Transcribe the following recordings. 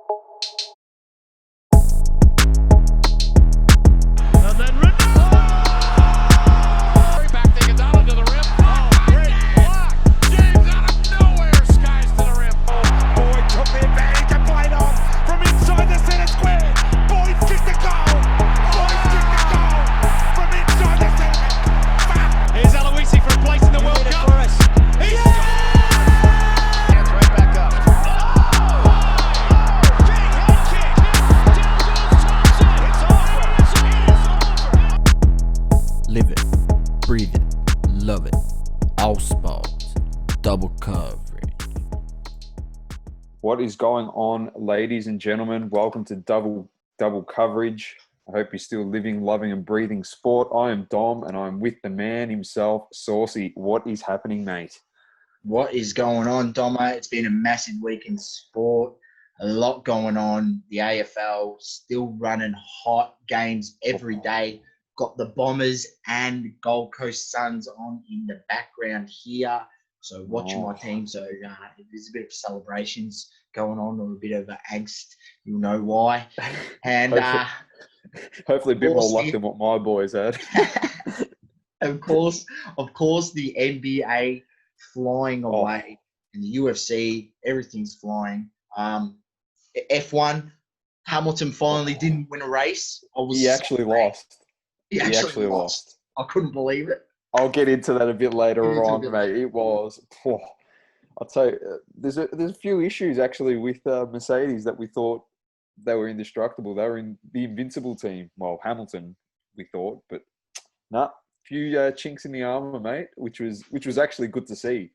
And then back they get down to the rim. Oh, great block. James out of nowhere, skies to the rim. Oh, Boyd took the advantage and played on from inside the center square. Boyd kicked the goal. Boyd kicked the goal from inside the center. Here's Aloisi for a place in the World Cup. He's hands right back up. Big head kick. Down goes Thompson. It's over. Live it, breathe it, love it. All sports, double coverage. What is going on, ladies and gentlemen? Welcome to Double Coverage. I hope you're still living, loving, and breathing sport. I am Dom, and I'm with the man himself, Saucy. What is happening, mate? What is going on, Domma? It's been a massive week in sport. A lot going on. The AFL still running hot games every day. Got the Bombers and Gold Coast Suns on in the background here. So watching my team. So there's a bit of celebrations going on or a bit of angst. You'll know why. And hopefully a bit more luck than what my boys had. of course, the NBA flying away, and the UFC, everything's flying. F1, Hamilton finally didn't win a race. He actually lost. He actually lost. I couldn't believe it. I'll get into that a bit later on, mate. It was. I'll tell you, there's a few issues actually with Mercedes that we thought they were indestructible. They were in the invincible team. Well, Hamilton, we thought, but nah, few chinks in the armor, mate, which was actually good to see,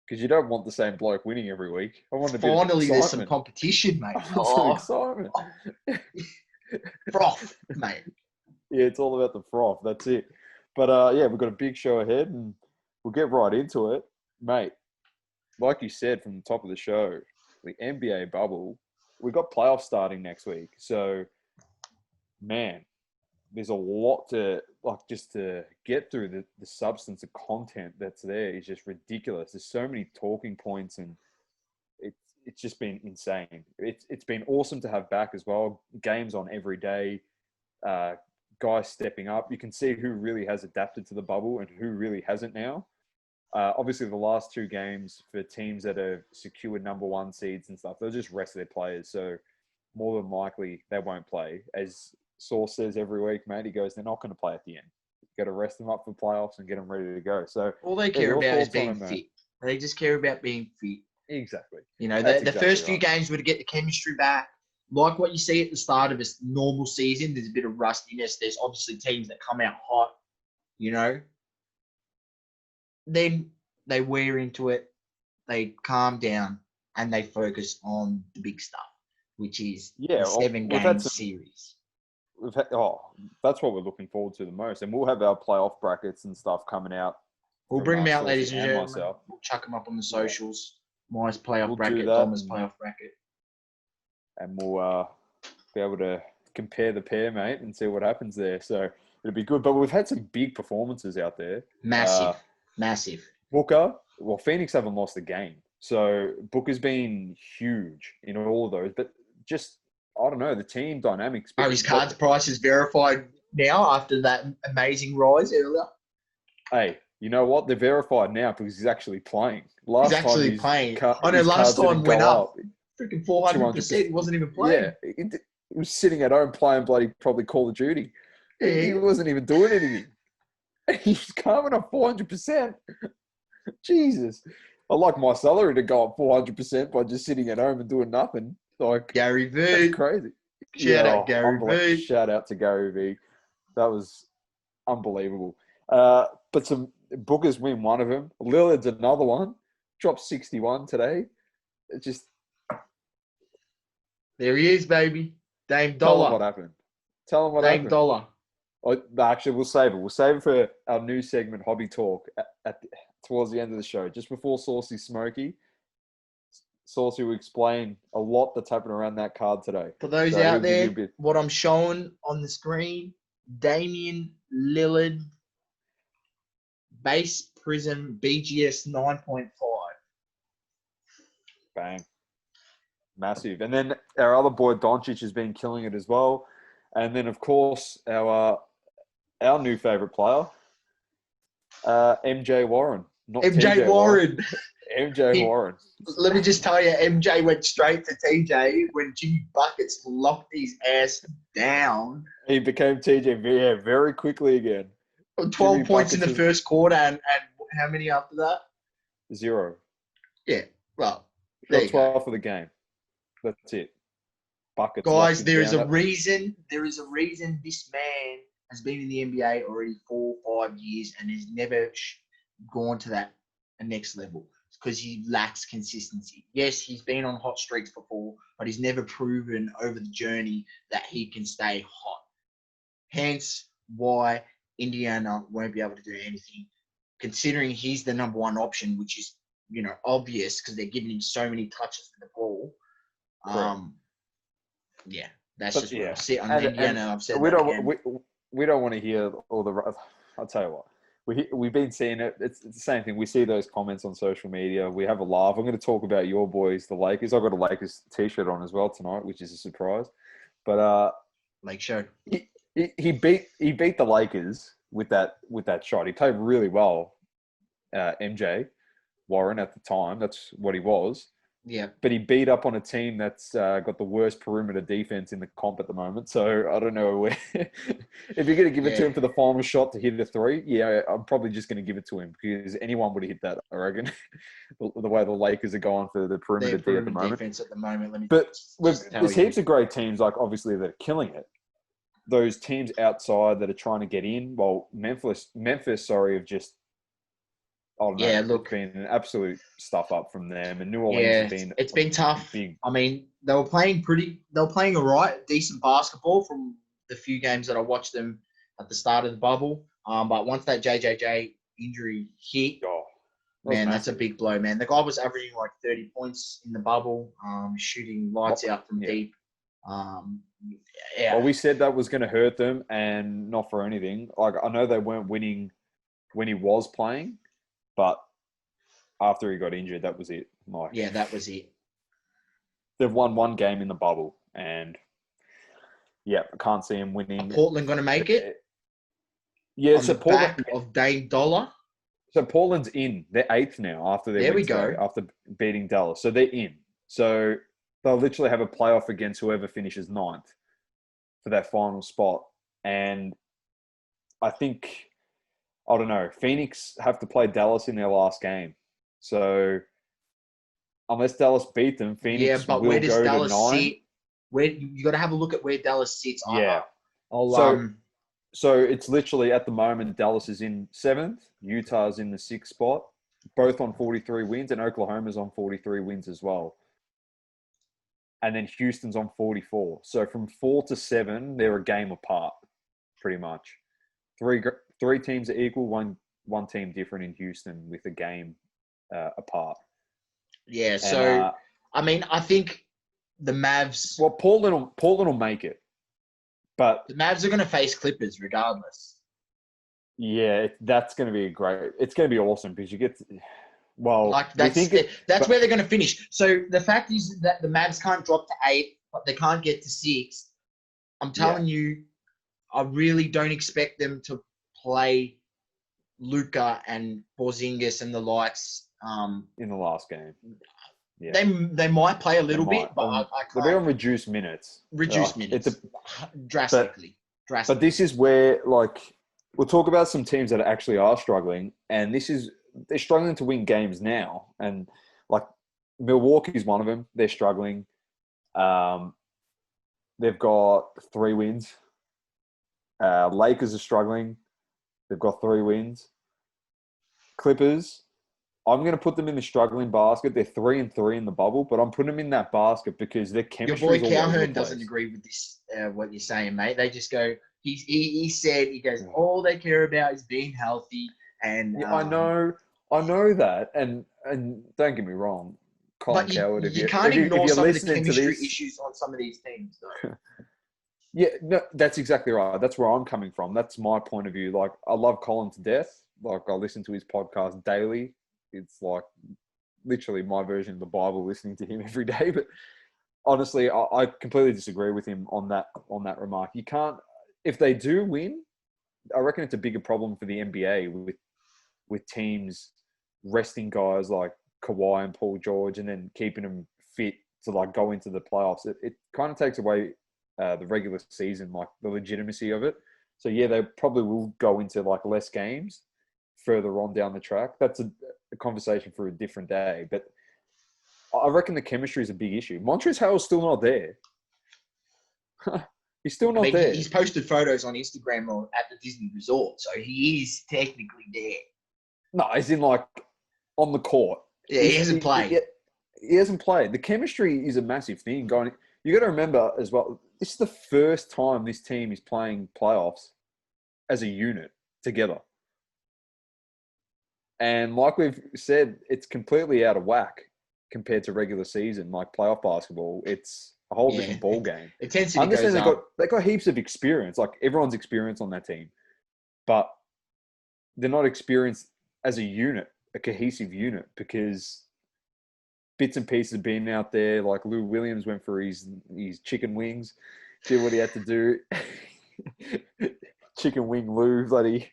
because you don't want the same bloke winning every week. I want to be finally there's some competition, mate. Some excitement. Froth, mate. Yeah, it's all about the froth. That's it. But yeah, we've got a big show ahead, and we'll get right into it, mate. Like you said from the top of the show, the NBA bubble. We've got playoffs starting next week. So, man, there's a lot to, just to get through. The substance of content that's there is just ridiculous. There's so many talking points, and it's just been insane. It's been awesome to have back as well. Games on every day, guys stepping up. You can see who really has adapted to the bubble and who really hasn't now. Obviously, the last two games for teams that have secured number one seeds and stuff, they'll just rest their players. So more than likely, they won't play. As Sauce says every week, mate, he goes, they're not going to play at the end. You've got to rest them up for playoffs and get them ready to go. So all they care about is being fit. They just care about being fit. Exactly. You know, the first few games were to get the chemistry back. Like what you see at the start of a normal season, there's a bit of rustiness. There's obviously teams that come out hot, you know. Then they wear into it, they calm down, and they focus on the big stuff, which is the 7-game series. That's what we're looking forward to the most. And we'll have our playoff brackets and stuff coming out. We'll bring them out, ladies and gentlemen. We'll chuck them up on the socials. My playoff bracket, Dom's playoff bracket. And we'll be able to compare the pair, mate, and see what happens there. So it'll be good. But we've had some big performances out there. Massive. Booker, well, Phoenix haven't lost a game. So Booker's been huge in all of those. But just, I don't know, the team dynamics. His cards price is verified now after that amazing rise earlier. Hey, you know what? They're verified now because he's actually playing. Last time went up. Freaking 400%. He wasn't even playing. Yeah, he was sitting at home playing probably Call of Duty. Yeah. He wasn't even doing anything. He's coming up 400%. Jesus. I like my salary to go up 400% by just sitting at home and doing nothing. Like Gary V. That's crazy. Shout out Gary V. Shout out to Gary V. That was unbelievable. But some Bookers win one of them. Lillard's another one. Dropped 61 today. It just... There he is, baby. Dame Tell Dollar. him what happened. Tell him what happened. Dame Dollar. Actually, we'll save it. We'll save it for our new segment, Hobby Talk, towards the end of the show. Just before Sauceys Smokey. Saucy will explain a lot that's happened around that card today. For those out there, what I'm showing on the screen, Damian Lillard, base prism BGS 9.5. Bang. Massive. And then our other boy Doncic has been killing it as well. And then, of course, our new favourite player, MJ Warren. Not MJ TJ Warren. MJ Warren. Let me just tell you, MJ went straight to TJ when Jimmy Buckets locked his ass down. He became TJ very quickly again. 12 Jimmy points in the Buckets first quarter and how many after that? 0. Yeah, well, Got there you 12 go. for the game. That's it. Buckets. Guys, locked there it is down. a reason. There is a reason this man has been in the NBA already 4 or 5 years and has never gone to that next level. It's because he lacks consistency. Yes, he's been on hot streaks before, but he's never proven over the journey that he can stay hot. Hence why Indiana won't be able to do anything, considering he's the number one option, which is, obvious because they're giving him so many touches to the ball. Yeah, that's just where I sit on Indiana. I've said we that don't again. we don't want to hear all the. I'll tell you what. We've been seeing it. It's the same thing. We see those comments on social media. We have a laugh. I'm going to talk about your boys, the Lakers. I've got a Lakers t-shirt on as well tonight, which is a surprise. But Lake Show. he beat the Lakers with that shot. He played really well. MJ Warren at the time. That's what he was. Yeah. But he beat up on a team that's got the worst perimeter defense in the comp at the moment. So I don't know where. If you're going to give it to him for the final shot to hit a 3, yeah, I'm probably just going to give it to him because anyone would have hit that, I reckon. The way the Lakers are going for the perimeter D at the moment. Defense at the moment. But there's heaps of great teams, like obviously that are killing it. Those teams outside that are trying to get in. Well, Memphis, have just. Oh, no, yeah, look, it's been an absolute stuff up from them, and New Orleans has been. It's been tough. Big. I mean, they were playing all right, decent basketball from the few games that I watched them at the start of the bubble. But once that JJJ injury hit, that's a big blow, man. The guy was averaging like 30 points in the bubble, shooting lights out from deep. Well, we said that was going to hurt them, and not for anything. Like I know they weren't winning when he was playing. But after he got injured, that was it. That was it. They've won one game in the bubble, and I can't see him winning. Are Portland going to make it? Yeah, so Portland of Dame Dollar. So Portland's in. They're 8th now after their win today, after beating Dallas. So they're in. So they'll literally have a playoff against whoever finishes 9th for that final spot. And I think. I don't know. Phoenix have to play Dallas in their last game. So unless Dallas beat them, Phoenix will where does go Dallas to 9. sit? Where you got to have a look at where Dallas sits. Yeah. So it's literally at the moment Dallas is in 7th, Utah's in the 6th spot, both on 43 wins, and Oklahoma's on 43 wins as well. And then Houston's on 44. So from 4 to 7, they're a game apart, pretty much. Three teams are equal, one team different in Houston with a game apart. Yeah, and, so I mean, I think the Mavs. Well, Portland will make it, but the Mavs are going to face Clippers regardless. Yeah, that's going to be great. It's going to be awesome because you get. That's where they're going to finish. So the fact is that the Mavs can't drop to 8, but they can't get to 6. I'm telling you, I really don't expect them to play Luka and Porzingis and the likes in the last game. Yeah. They might play a little bit, but I can't. They'll be on reduced minutes. Drastically. But this is where, we'll talk about some teams that actually are struggling, and they're struggling to win games now. And, Milwaukee's one of them. They're struggling. They've got 3 wins. Lakers are struggling. They've got 3 wins. Clippers, I'm going to put them in the struggling basket. They're 3-3 in the bubble, but I'm putting them in that basket because their chemistry. Your boy Cowherd doesn't agree with this. What you're saying, mate. They just go. He goes. All they care about is being healthy. And I know that, and don't get me wrong, Colin Cowherd. You can't ignore some of the chemistry issues on some of these teams, though. Yeah, no, that's exactly right. That's where I'm coming from. That's my point of view. I love Colin to death. I listen to his podcast daily. It's literally my version of the Bible, listening to him every day. But honestly, I completely disagree with him on that remark. You can't, if they do win, I reckon it's a bigger problem for the NBA with teams resting guys like Kawhi and Paul George and then keeping them fit to like go into the playoffs. It kind of takes away the regular season, like the legitimacy of it. So yeah, they probably will go into like less games further on down the track. That's a conversation for a different day. But I reckon the chemistry is a big issue. Montrezl Harrell's still not there. He's still not there. He's posted photos on Instagram or at the Disney Resort, so he is technically there. No, he's in like on the court. Yeah, he hasn't played. He hasn't played. The chemistry is a massive thing. You got to remember as well, this is the first time this team is playing playoffs as a unit together. And like we've said, it's completely out of whack compared to regular season, like playoff basketball. It's a whole different ball game. Intensity I understand goes up. they got heaps of experience, like everyone's experienced on that team, but they're not experienced as a unit, a cohesive unit, because bits and pieces being out there. Like Lou Williams went for his chicken wings, did what he had to do. Chicken wing Lou, bloody.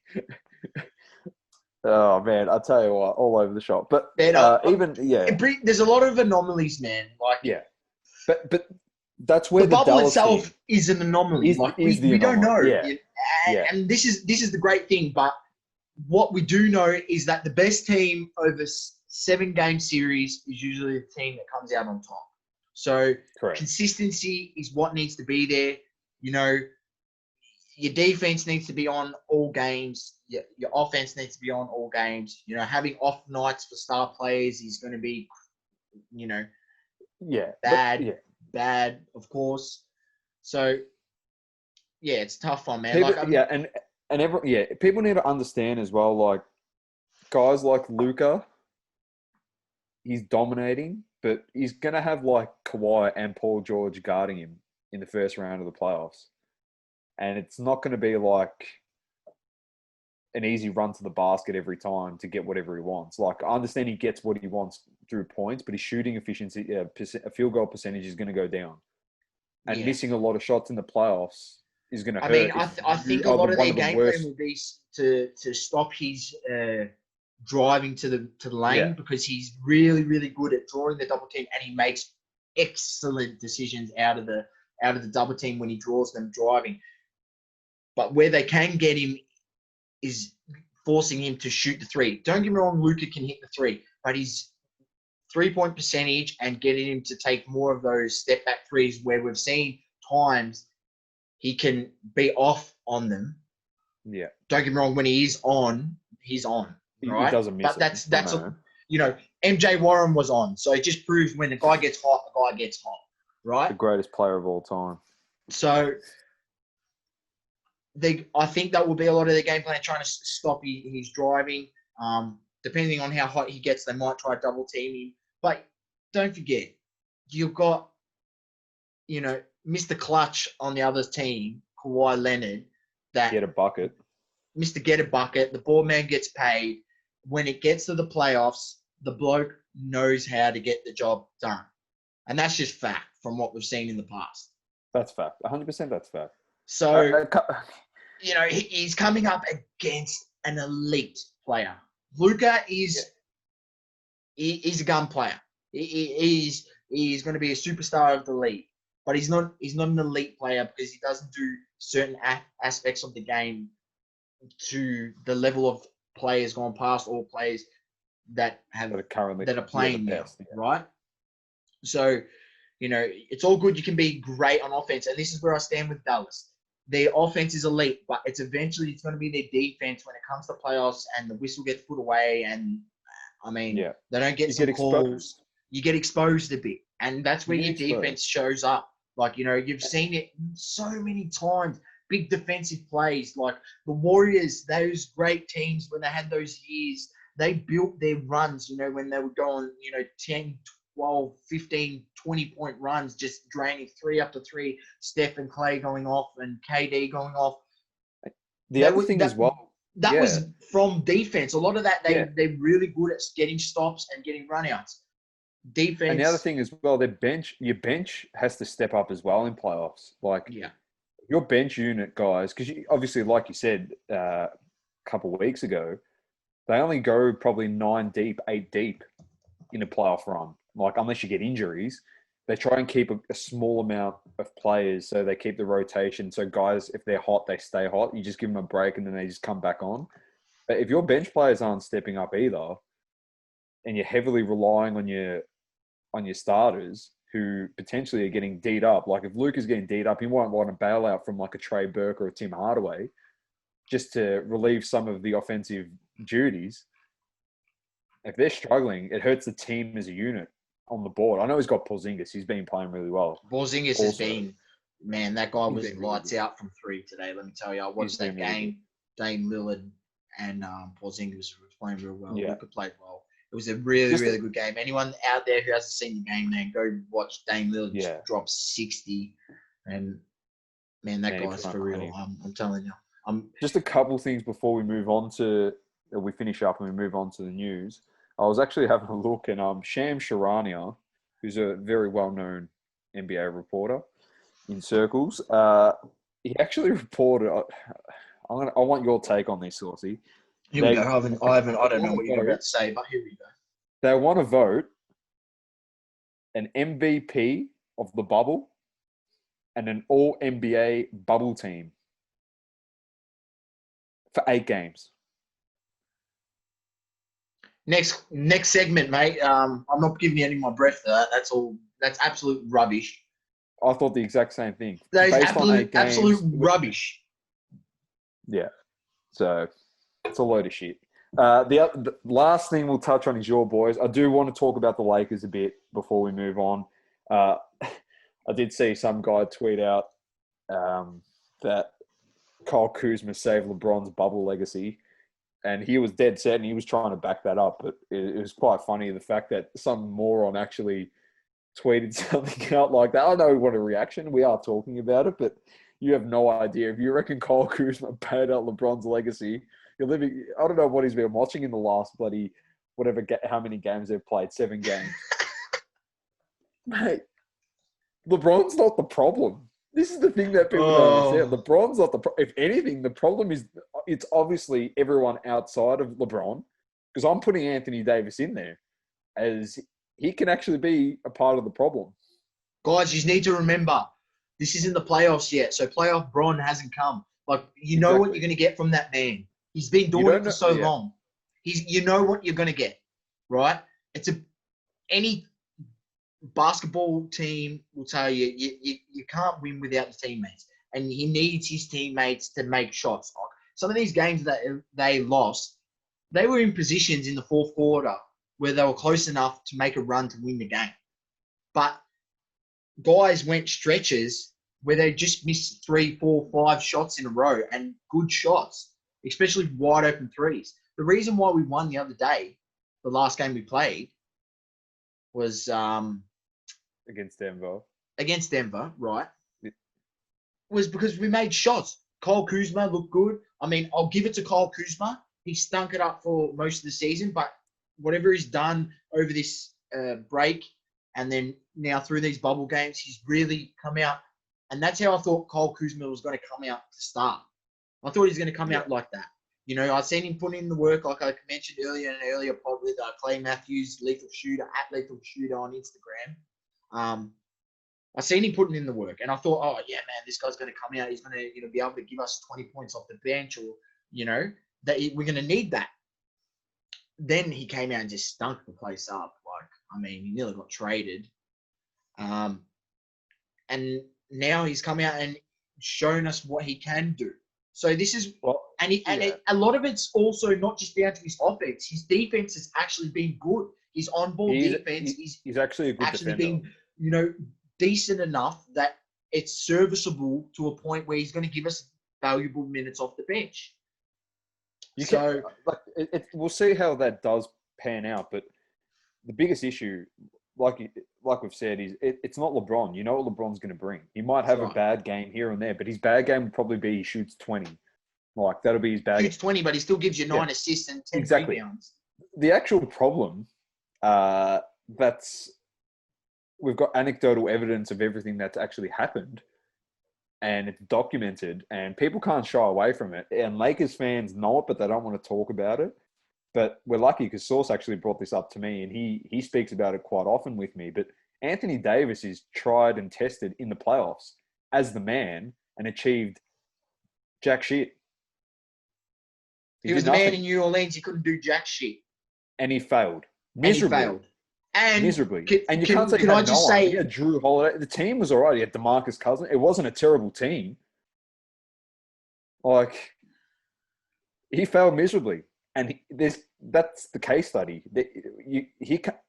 Oh man, I tell you what, all over the shop. But there's a lot of anomalies, man. Like but that's where the bubble Dallas itself team is an anomaly. We don't know. And this is the great thing. But what we do know is that the best team over 7-game series is usually the team that comes out on top. So Correct. Consistency is what needs to be there. You know, your defense needs to be on all games. Your offense needs to be on all games. You know, having off nights for star players is going to be, you know, bad, of course. So, yeah, it's a tough one, man. People need to understand as well, like, guys like Luka, he's dominating, but he's going to have, like, Kawhi and Paul George guarding him in the first round of the playoffs. And it's not going to be, like, an easy run to the basket every time to get whatever he wants. Like, I understand he gets what he wants through points, but his shooting efficiency, a field goal percentage is going to go down. And missing a lot of shots in the playoffs is going to hurt. I mean, I think a lot of their game plan will be to stop his driving to the lane because he's really, really good at drawing the double team, and he makes excellent decisions out of the double team when he draws them driving. But where they can get him is forcing him to shoot the three. Don't get me wrong, Luka can hit the three, but his 3-point percentage and getting him to take more of those step back threes where we've seen times he can be off on them. Yeah. Don't get me wrong, when he's on, right? He doesn't miss but that's you know, MJ Warren was on. So it just proves when the guy gets hot, the guy gets hot, right? The greatest player of all time. So I think that will be a lot of their game plan, trying to stop his driving. Depending on how hot he gets, they might try double team him. But don't forget, you've got, you know, Mr. Clutch on the other team, Kawhi Leonard, that get a bucket. Mr. Get a bucket. The ball man gets paid. When it gets to the playoffs, the bloke knows how to get the job done. And that's just fact from what we've seen in the past. That's fact. 100% that's fact. So, you know, he's coming up against an elite player. Luka is he's a gun player. He's going to be a superstar of the league. But he's not an elite player because he doesn't do certain aspects of the game to the level of players gone past or players that are playing now, right? So, you know, it's all good. You can be great on offense, and this is where I stand with Dallas. Their offense is elite, but it's going to be their defense when it comes to playoffs, and the whistle gets put away, and I mean, they don't get some calls. You get exposed a bit, and that's where your defense shows up. Like, you know, you've seen it so many times. Big defensive plays, like the Warriors, those great teams when they had those years, they built their runs, you know, when they would go on, you know, 10, 12, 15, 20-point runs, just draining 3 after 3, Steph and Clay going off and KD going off. The other thing as well. That was from defense. A lot of that, they're really good at getting stops and getting runouts. Defense. And the other thing as well, your bench has to step up as well in playoffs. Like, yeah. your bench unit, guys, because obviously, like you said a couple of weeks ago, they only go probably 9 deep, 8 deep in a playoff run. Like, unless you get injuries, they try and keep a small amount of players so they keep the rotation. So guys, if they're hot, they stay hot. You just give them a break and then they just come back on. But if your bench players aren't stepping up either, and you're heavily relying on your starters who potentially are getting D'd up, like if Luke is getting D'd up, he won't want a bailout from like a Trey Burke or a Tim Hardaway just to relieve some of the offensive duties. If they're struggling, it hurts the team as a unit on the board. I know he's got Porzingis. He's been playing really well. Porzingis has been, man, that guy was been lights really out from 3 today. Let me tell you, I watched that game. Dame Lillard and Porzingis was playing real well. Yeah. Luka played well. It was a really, really good game. Anyone out there who hasn't seen the game, man, go watch Dame Lillard just drop 60. And, man, that guy's for real. I'm telling you. Just a couple things before we move on we finish up and we move on to the news. I was actually having a look, and Sham Charania, who's a very well-known NBA reporter in circles, he actually reported. I want your take on this, Saucy. Here we go. I don't know what you're about to say, but here we go. They want to vote an MVP of the bubble and an All-NBA bubble team for 8 games. Next segment, mate. I'm not giving you any more breath for that. That's all. That's absolute rubbish. I thought the exact same thing. That is absolute rubbish. Yeah. So it's a load of shit. The last thing we'll touch on is your boys. I do want to talk about the Lakers a bit before we move on. I did see some guy tweet out that Kyle Kuzma saved LeBron's bubble legacy. And he was dead set and he was trying to back that up. But it was quite funny, the fact that some moron actually tweeted something out like that. I know what a reaction. We are talking about it, but you have no idea. If you reckon Kyle Kuzma paid out LeBron's legacy, you're living – I don't know what he's been watching in the last bloody – how many games they've played, 7 games. Mate, LeBron's not the problem. This is the thing that people don't understand. LeBron's not the problem. If anything, the problem is it's obviously everyone outside of LeBron, because I'm putting Anthony Davis in there as he can actually be a part of the problem. Guys, you need to remember, this isn't the playoffs yet, so playoff Bron hasn't come. Like, you know what you're going to get from that man. He's been doing it for so long. You know what you're going to get, right? Any basketball team will tell you, you can't win without the teammates. And he needs his teammates to make shots. Some of these games that they lost, they were in positions in the fourth quarter where they were close enough to make a run to win the game. But guys went stretches where they just missed 3, 4, 5 shots in a row, and good shots, especially wide open threes. The reason why we won the other day, the last game we played, was against Denver. Against Denver, right? Was because we made shots. Kyle Kuzma looked good. I mean, I'll give it to Kyle Kuzma. He stunk it up for most of the season, but whatever he's done over this break and then now through these bubble games, he's really come out. And that's how I thought Kyle Kuzma was going to come out to start. I thought he was going to come out like that. You know, I've seen him put in the work, like I mentioned earlier in an earlier pod with Clay Matthews, Lethal Shooter, @LethalShooter on Instagram. I've seen him putting in the work, and I thought, oh, yeah, man, this guy's going to come out. He's going to be able to give us 20 points off the bench, or, that we're going to need that. Then he came out and just stunk the place up. He nearly got traded. And now he's come out and shown us what he can do. So this is a lot of it's also not just down to his offense. His defense has actually been good. His on-ball defense, he's actually a good defender. Been, decent enough that it's serviceable to a point where he's going to give us valuable minutes off the bench. We'll see how that does pan out. But the biggest issue, like we've said, is it's not LeBron. You know what LeBron's going to bring. He might have a bad game here and there, but his bad game would probably be he shoots 20. That'll be his bad game. Shoots 20, but he still gives you 9 assists and 10 rebounds. The actual problem we've got anecdotal evidence of everything that's actually happened, and it's documented, and people can't shy away from it. And Lakers fans know it, but they don't want to talk about it. But we're lucky because Sauce actually brought this up to me, and he speaks about it quite often with me. But Anthony Davis is tried and tested in the playoffs as the man and achieved jack shit. He was the man in New Orleans. He couldn't do jack shit. And he failed. Miserably. Miserably. And you can't say he had no one. He had Drew Holiday. The team was all right. He had DeMarcus Cousins. It wasn't a terrible team. Like, he failed miserably. And that's the case study.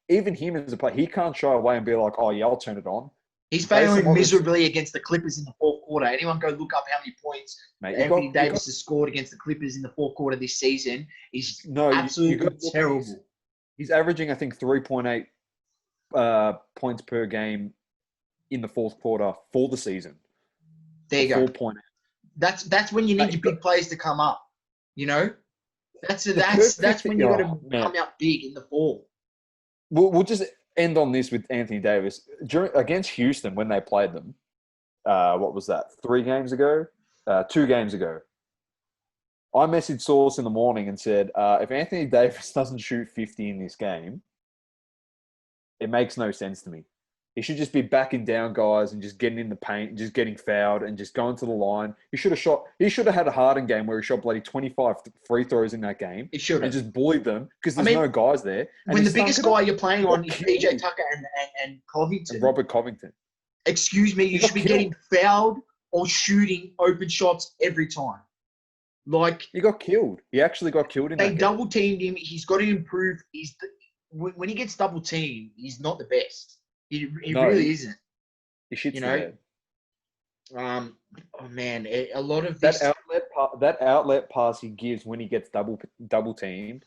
Even him as a player, he can't shy away and be like, oh, yeah, I'll turn it on. He's failing miserably against the Clippers in the fourth quarter. Anyone go look up how many points Anthony Davis has scored against the Clippers in the fourth quarter this season. He's absolutely terrible. He's averaging, I think, 3.8 points per game in the fourth quarter for the season. There you go. 4.8. That's when you need your big players to come up. You know, that's when you got to come out big in the fall. We'll just end on this with Anthony Davis against Houston when they played them. What was that? 3 games ago? 2 games ago. I messaged Sauce in the morning and said, if Anthony Davis doesn't shoot 50 in this game, it makes no sense to me. He should just be backing down guys and just getting in the paint and just getting fouled and just going to the line. He should have had a Harden game where he shot bloody 25 free throws in that game. He should have. And just bullied them because there's no guys there. And when the biggest guy you're playing on is PJ Tucker and Covington. And Robert Covington. Excuse me, you should be getting fouled or shooting open shots every time. Like, he got killed. He actually got killed in that game. They double teamed him. He's got to improve. When he gets double teamed, he's not the best. He really isn't. He shits the bed. Oh man, a lot of this that outlet pass he gives when he gets double teamed.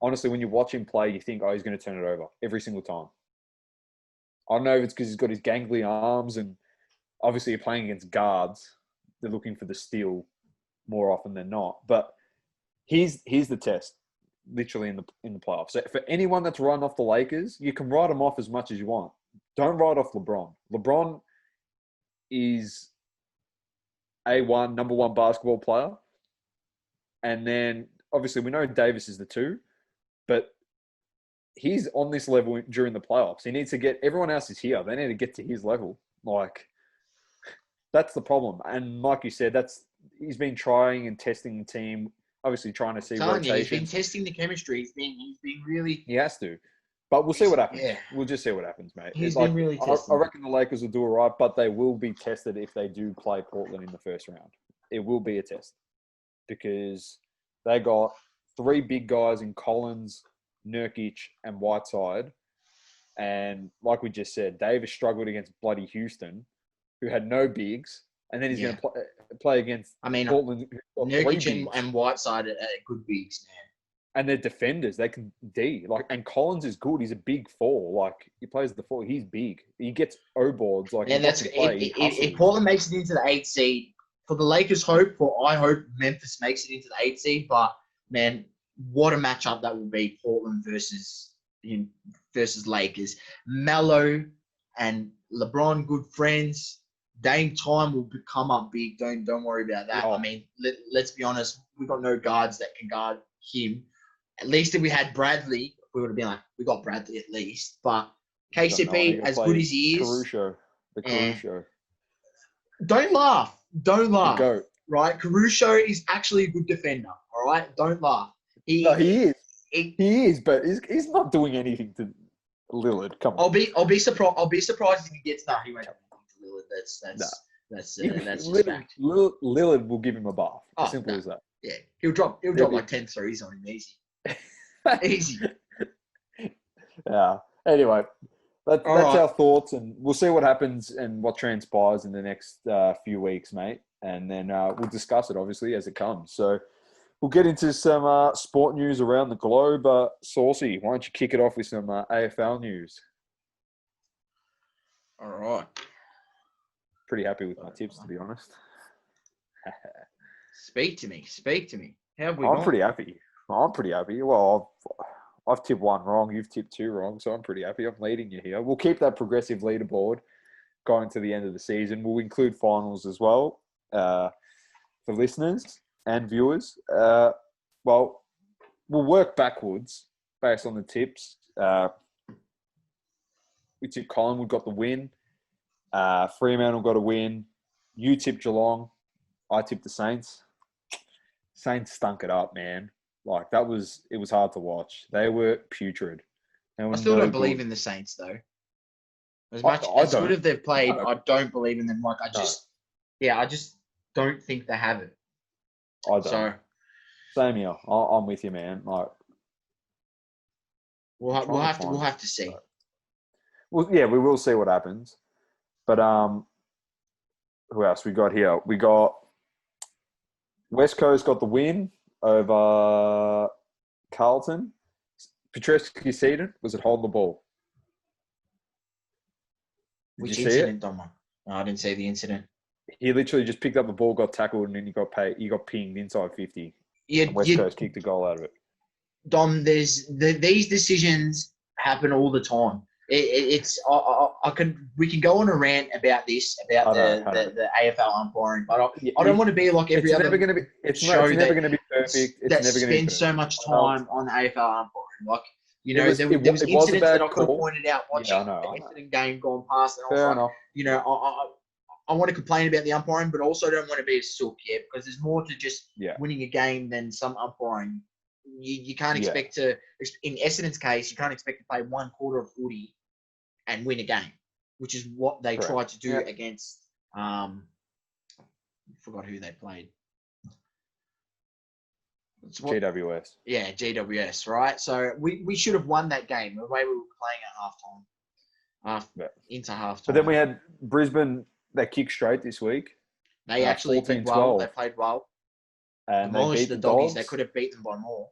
Honestly, when you watch him play, you think, oh, he's going to turn it over every single time. I don't know if it's because he's got his gangly arms, and obviously you're playing against guards. They're looking for the steal more often than not. But he's the test, literally in the playoffs. So for anyone that's writing off the Lakers, you can write them off as much as you want. Don't write off LeBron. LeBron is number one basketball player. And then obviously we know Davis is the 2, but he's on this level during the playoffs. He needs to get, everyone else is here. They need to get to his level. Like, that's the problem. And like you said, he's been trying and testing the team, obviously trying to see rotation. He's been testing the chemistry. He's been really... He has to. But we'll see what happens. Yeah. We'll just see what happens, mate. He's been really tested. I reckon the Lakers will do all right, but they will be tested if they do play Portland in the first round. It will be a test because they got 3 big guys in Collins, Nurkic, and Whiteside. And like we just said, Davis struggled against bloody Houston, who had no bigs. And then he's going to play against Portland. Nurkic and Whiteside are good bigs, man. And they're defenders. They can D. And Collins is good. He's a big 4. He plays the 4. He's big. He gets O-boards. If Portland makes it into the 8th seed, for the Lakers' I hope Memphis makes it into the 8th seed. But, man, what a matchup that will be, Portland versus Lakers. Melo and LeBron, good friends. Dame time will come up big. Don't worry about that. Oh. I mean, let's be honest. We've got no guards that can guard him. At least if we had Bradley, we would have been like, we got Bradley at least. But KCP, as good as he is. The Caruso. Don't laugh. Go. Right? Caruso is actually a good defender. All right? Don't laugh. He is. He is, but he's not doing anything to Lillard. Come on. I'll be surprised if he gets that. He won't do anything to Lillard. That's just fact. Lillard will give him a bath. Simple as that. Yeah. He'll drop like 10 threes on him easy. Easy. Yeah. Anyway, that's our thoughts, and we'll see what happens and what transpires in the next few weeks, mate. And then we'll discuss it, obviously, as it comes. So we'll get into some sport news around the globe. Saucy, why don't you kick it off with some AFL news? All right. Pretty happy with my tips, to be honest. Speak to me. How have we I'm gone? pretty happy. Well, I've tipped one wrong. You've tipped two wrong. So I'm pretty happy. I'm leading you here. We'll keep that progressive leaderboard going to the end of the season. We'll include finals as well for listeners and viewers. Well, we'll work backwards based on the tips. We tipped Collingwood got the win. Fremantle got a win. You tipped Geelong. I tipped the Saints. Saints stunk it up, man. Like, it was hard to watch. They were putrid. I still don't believe in the Saints, though. As good as they've played, I don't believe in them. Like, I just don't think they have it. I don't. So, same here. I'm with you, man. Like, we'll have to see. Well, yeah, we will see what happens. But who else we got here? We got West Coast got the win over Carlton. Petrescu-Seaton was it holding the ball? Which incident, Domma? No, I didn't see the incident. He literally just picked up the ball, got tackled, and then he got pinged inside 50. And West Coast kicked a goal out of it. Dom, these decisions happen all the time. We can go on a rant about this, about the AFL umpiring, but I don't want to be like every other show it's never going to be perfect. That spends so much time on the AFL umpiring. Like, there was incidents that I could have pointed out watching the Essendon game gone past, and I was like, I want to complain about the umpiring, but also don't want to be a sook, because there's more to just winning a game than some umpiring. You can't expect to, in Essendon's case, you can't expect to play one quarter of footy and win a game, which is what they tried to do against, I forgot who they played. GWS. Yeah, GWS, right? So we should have won that game the way we were playing at halftime, into halftime. But then we had Brisbane, they kicked straight this week. They actually did well. They played well. And demolished they beat the Doggies. They could have beat them by more.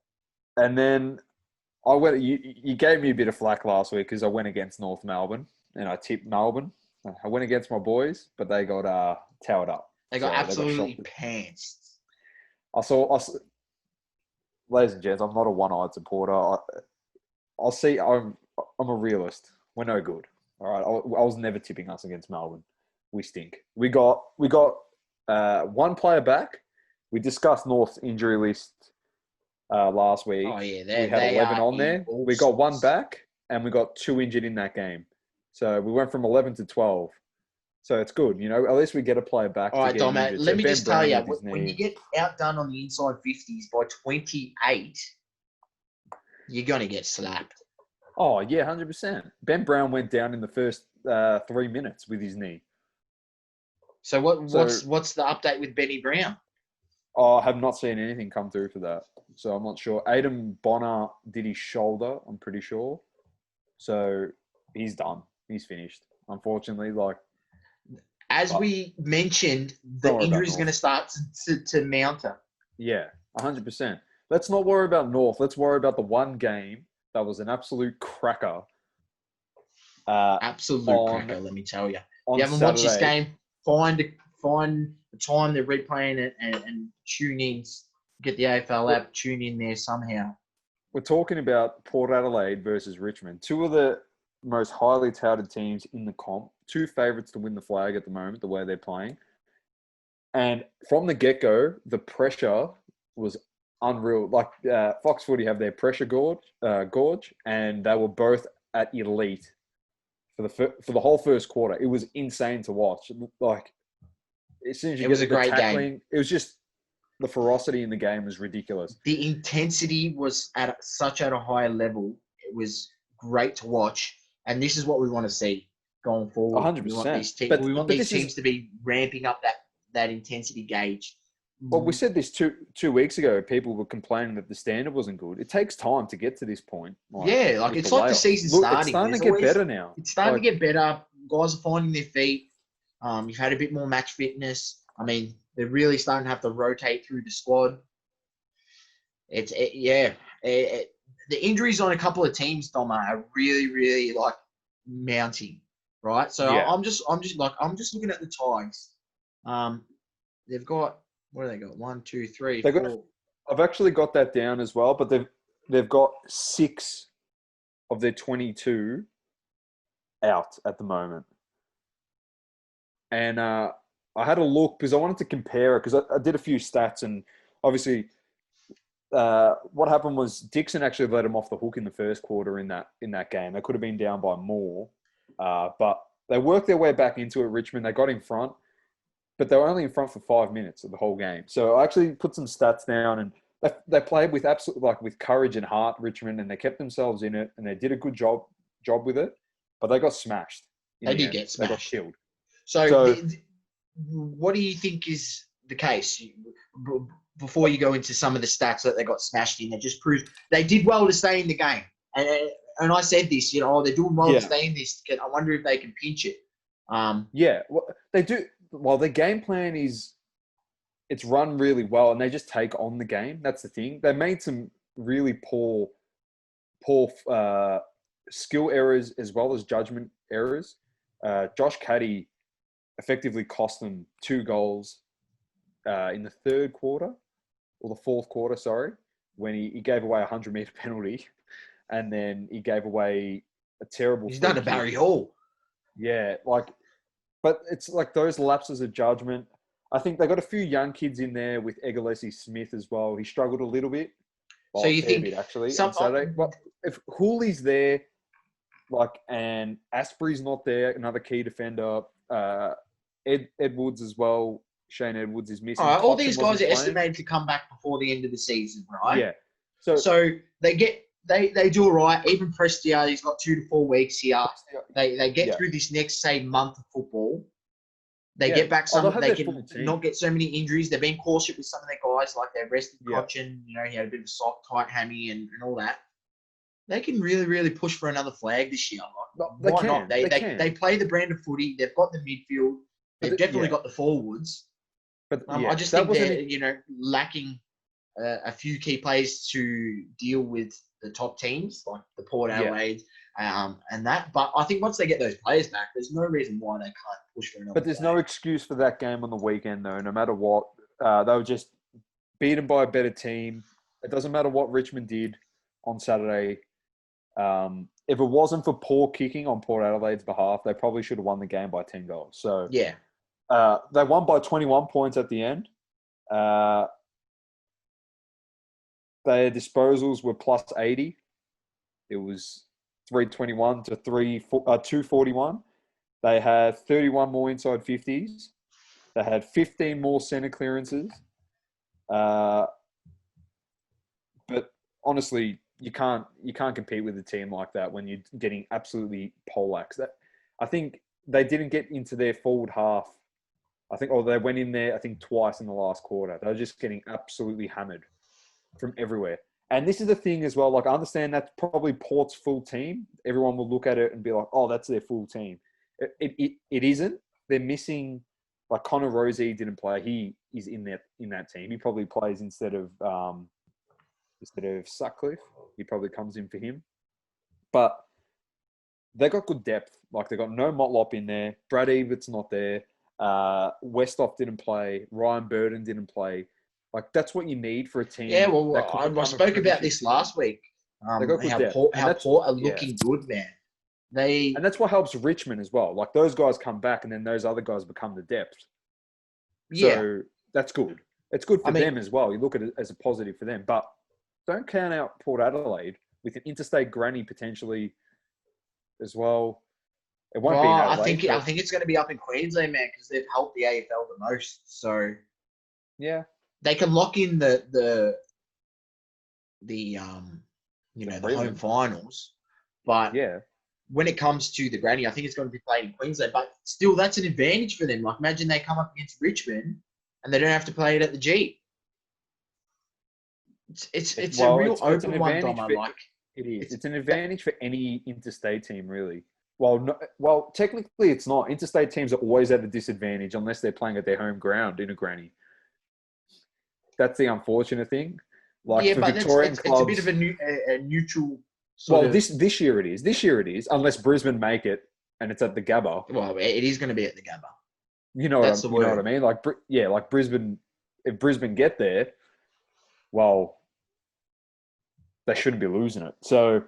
And then you gave me a bit of flack last week because I went against North Melbourne and I tipped Melbourne. I went against my boys, but they got towed up. They got absolutely pantsed. I saw, ladies and gents, I'm not a one-eyed supporter. I'll see. I'm a realist. We're no good. All right. I was never tipping us against Melbourne. We stink. We got one player back. We discussed North's injury list last week. Oh, yeah. We had 11 on there. We got one back, and we got 2 injured in that game. So we went from 11 to 12. So it's good. At least we get a player back. All right, Domma, let me just tell you, when you get outdone on the inside 50s by 28, you're going to get slapped. Oh, yeah, 100%. Ben Brown went down in the first 3 minutes with his knee. So what's the update with Benny Brown? Oh, I have not seen anything come through for that. So I'm not sure. Aidan Bonner did his shoulder, I'm pretty sure. So he's done. He's finished. Unfortunately, as we mentioned, the injury is going to start to mount up. Yeah, 100%. Let's not worry about North. Let's worry about the one game that was an absolute cracker. Cracker, let me tell you. If you haven't watched this game, find the time they're replaying it and tune in. Get the AFL app, tune in there somehow. We're talking about Port Adelaide versus Richmond. Two of the most highly touted teams in the comp. Two favourites to win the flag at the moment, the way they're playing. And from the get-go, the pressure was unreal. Fox Footy have their pressure gorge, and they were both at elite for the whole first quarter. It was insane to watch. As soon as you get the great tackling, game. It was just the ferocity in the game was ridiculous. The intensity was at a high level. It was great to watch, and this is what we want to see going forward. 100%. We want these teams to be ramping up that intensity gauge. Well, we said this two weeks ago. People were complaining that the standard wasn't good. It takes time to get to this point. It's like the season's starting. It's starting to get better now. It's starting to get better. Guys are finding their feet. You've had a bit more match fitness. I mean, they're really starting to have to rotate through the squad. The injuries on a couple of teams, Domma, are really, really mounting, right? So I'm just looking at the Tigers. They've got, what do they got? 1, 2, 3, 4. I've actually got that down as well, but they've got 6 of their 22 out at the moment. And I had a look because I wanted to compare it because I did a few stats, and obviously what happened was Dixon actually let them off the hook in the first quarter in that game. They could have been down by more, but they worked their way back into it. Richmond, they got in front, but they were only in front for 5 minutes of the whole game. So I actually put some stats down, and they played with with courage and heart, Richmond, and they kept themselves in it, and they did a good job with it, but they got smashed. They did get smashed. They got killed. So what do you think is the case? Before you go into some of the stats that they got smashed in, they just proved they did well to stay in the game. And I said this, they're doing well to stay in this. I wonder if they can pinch it. Yeah, well, they do. Well, their game plan it's run really well, and they just take on the game. That's the thing. They made some really poor skill errors as well as judgment errors. Josh Caddy effectively cost them 2 goals in the third quarter, or the fourth quarter, sorry, when he gave away a 100-meter penalty, and then he gave away a terrible. He's done a Barry Hall. Yeah, but it's like those lapses of judgment. I think they got a few young kids in there with Egalesi Smith as well. He struggled a little bit. Well, so you think actually on Saturday? Well, if Hooley's there, and Asprey's not there, another key defender. Edwards as well. Shane Edwards is missing. All these guys are estimated to come back before the end of the season, right? Yeah. So they do all right. Even Prestia, he's got 2 to 4 weeks here. They get through this next, say, month of football. They get back some. They can not get so many injuries. They've been cautious with some of their guys, like they rested Cochin. He had a bit of a soft, tight hammy and all that. They can really, really push for another flag this year. Why not? They play the brand of footy. They've got the midfield. They've definitely got the forwards. But I just think they're lacking a few key players to deal with the top teams, like the Port Adelaide and that. But I think once they get those players back, there's no reason why they can't push for another. But there's no excuse for that game on the weekend, though. No matter what, they were just beaten by a better team. It doesn't matter what Richmond did on Saturday. If it wasn't for poor kicking on Port Adelaide's behalf, they probably should have won the game by 10 goals. So yeah. They won by 21 points at the end. Their disposals were plus 80. It was 321 to 241. They had 31 more inside 50s. They had 15 more centre clearances. But honestly, you can't compete with a team like that when you're getting absolutely poleaxed. I think they didn't get into their forward half. They went in there, twice in the last quarter. They were just getting absolutely hammered from everywhere. And this is the thing as well. I understand that's probably Port's full team. Everyone will look at it and be like, oh, that's their full team. It isn't. They're missing, Connor Rosie didn't play. He is in that team. He probably plays instead of Sutcliffe. He probably comes in for him. But they got good depth. They got no Motlop in there. Brad Evert's not there. Westhoff didn't play. Ryan Burton didn't play. That's what you need for a team. Yeah, well, I spoke about this last week. They got good depth. How Port are looking good, man. And that's what helps Richmond as well. Those guys come back, and then those other guys become the depth. So that's good. It's good for them as well. You look at it as a positive for them. But don't count out Port Adelaide with an interstate granny potentially as well. It won't be in Adelaide. I think it's going to be up in Queensland, man, because they've helped the AFL the most. So yeah, they can lock in the home finals. But when it comes to the granny, I think it's going to be played in Queensland. But still, that's an advantage for them. Imagine they come up against Richmond and they don't have to play it at the G. It's a real open one, Domma. It is. It's an advantage for any interstate team, really. Well, technically it's not. Interstate teams are always at a disadvantage unless they're playing at their home ground in a granny. That's the unfortunate thing. For Victorian clubs, it's a bit of a neutral sort of... this year it is. This year it is, unless Brisbane make it and it's at the Gabba. Well, it is going to be at the Gabba. You know what I mean? Brisbane, if Brisbane get there, well, they shouldn't be losing it. So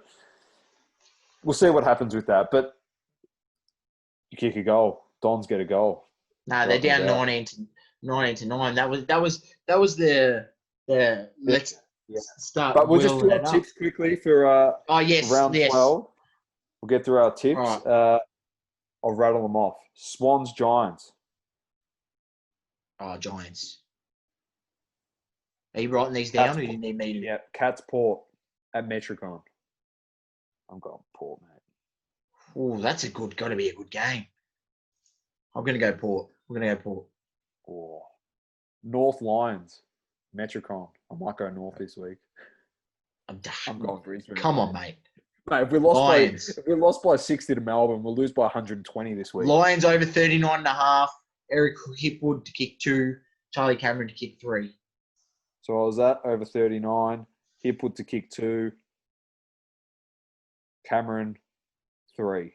we'll see what happens with that. But you kick a goal, Dons get a goal. No, they're down 19 to 9. That was the let's start. But we'll just do wheeling our it up. tips quickly for round 12. We'll get through our tips. Right. I'll rattle them off. Swans, Giants. Oh, Giants. Are you writing these down, or do you need me to? Yeah, Cats, Port at Metricon. I'm going Port, mate. Oh, that's got to be a good game. I'm going to go Port. We're going to go Port. Oh. North Lions, Metricon. I might go North this week. I'm going Brisbane. Come on, mate. Mate, if we lost by 60 to Melbourne, we'll lose by 120 this week. Lions over 39.5. Eric Hipwood to kick 2. Charlie Cameron to kick 3. So I was at over 39. Hipwood to kick 2. Cameron 3.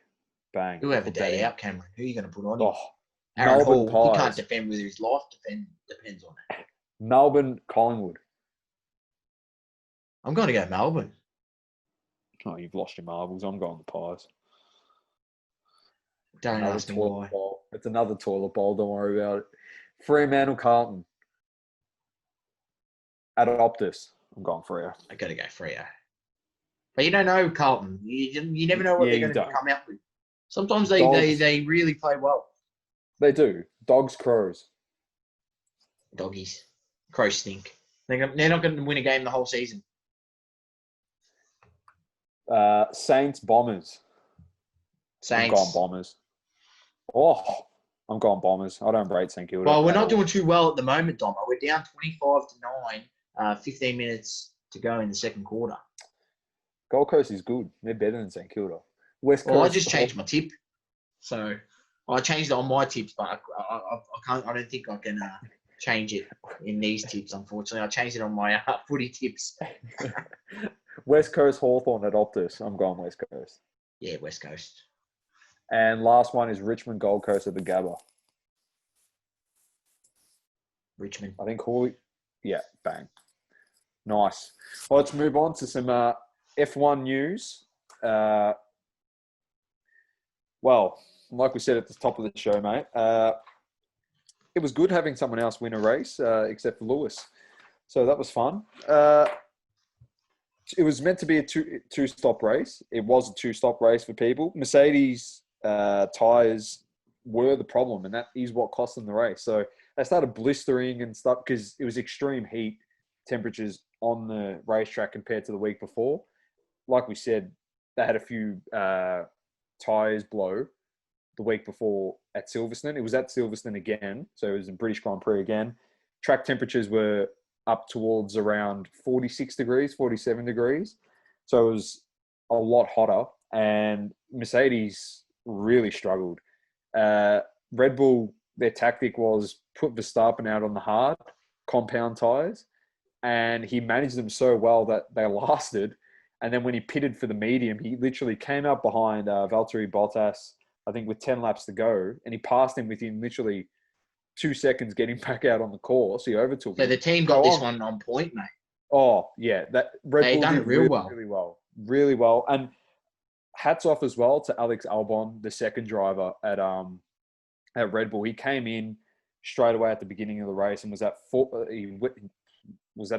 Bang. Whoever day out, Cameron. Who are you going to put on? Oh, Aaron Melbourne Hall. He Pies. can't defend with his life. Depends on that. Melbourne, Collingwood. I'm going to go Melbourne. Oh, you've lost your marbles. I'm going the Pies. Don't Another ask me toilet why. bowl. It's another toilet bowl. Don't worry about it. Fremantle, Carlton. At Optus. I'm going Freo. I got to go Freo. But you don't know Carlton. You never know what they're going to come out with. Sometimes they really play well. They do. Dogs, Crows. Doggies. Crows stink. They're not going to win a game the whole season. Saints, Bombers. Saints. I'm going Bombers. Oh, I'm going Bombers. I don't rate St Kilda. Well, we're not doing too well at the moment, Domma. We're down 25 to 9. 15 minutes to go in the second quarter. Gold Coast is good. They're better than St Kilda. West Coast. Well, I just changed my tip. So I changed it on my tips, but I can't. I don't think I can change it in these tips. Unfortunately, I changed it on my footy tips. West Coast, Hawthorn at Optus. I'm going West Coast. Yeah, West Coast. And last one is Richmond, Gold Coast at the Gabba. Richmond. I think Hawley. Yeah, bang. Nice. Well, let's move on to some F1 news. Well, like we said at the top of the show, mate, it was good having someone else win a race, except for Lewis. So that was fun. It was meant to be a two-stop race. It was a two-stop race for people. Mercedes tyres were the problem, and that is what cost them the race. So they started blistering and stuff because it was extreme heat temperatures on the racetrack compared to the week before. Like we said, they had a few tyres blow the week before at Silverstone. It was at Silverstone again, so it was in British Grand Prix again. Track temperatures were up towards around 46 degrees, 47 degrees. So it was a lot hotter, and Mercedes really struggled. Red Bull, their tactic was put Verstappen out on the hard compound tyres, and he managed them so well that they lasted. And then when he pitted for the medium, he literally came up behind Valtteri Bottas, I think with 10 laps to go, and he passed him within literally 2 seconds getting back out on the course. He overtook him. So the team got this one on point, mate. Oh, yeah. That Red Bull done did it real well. Really well. Really well. And hats off as well to Alex Albon, the second driver at Red Bull. He came in straight away at the beginning of the race and was at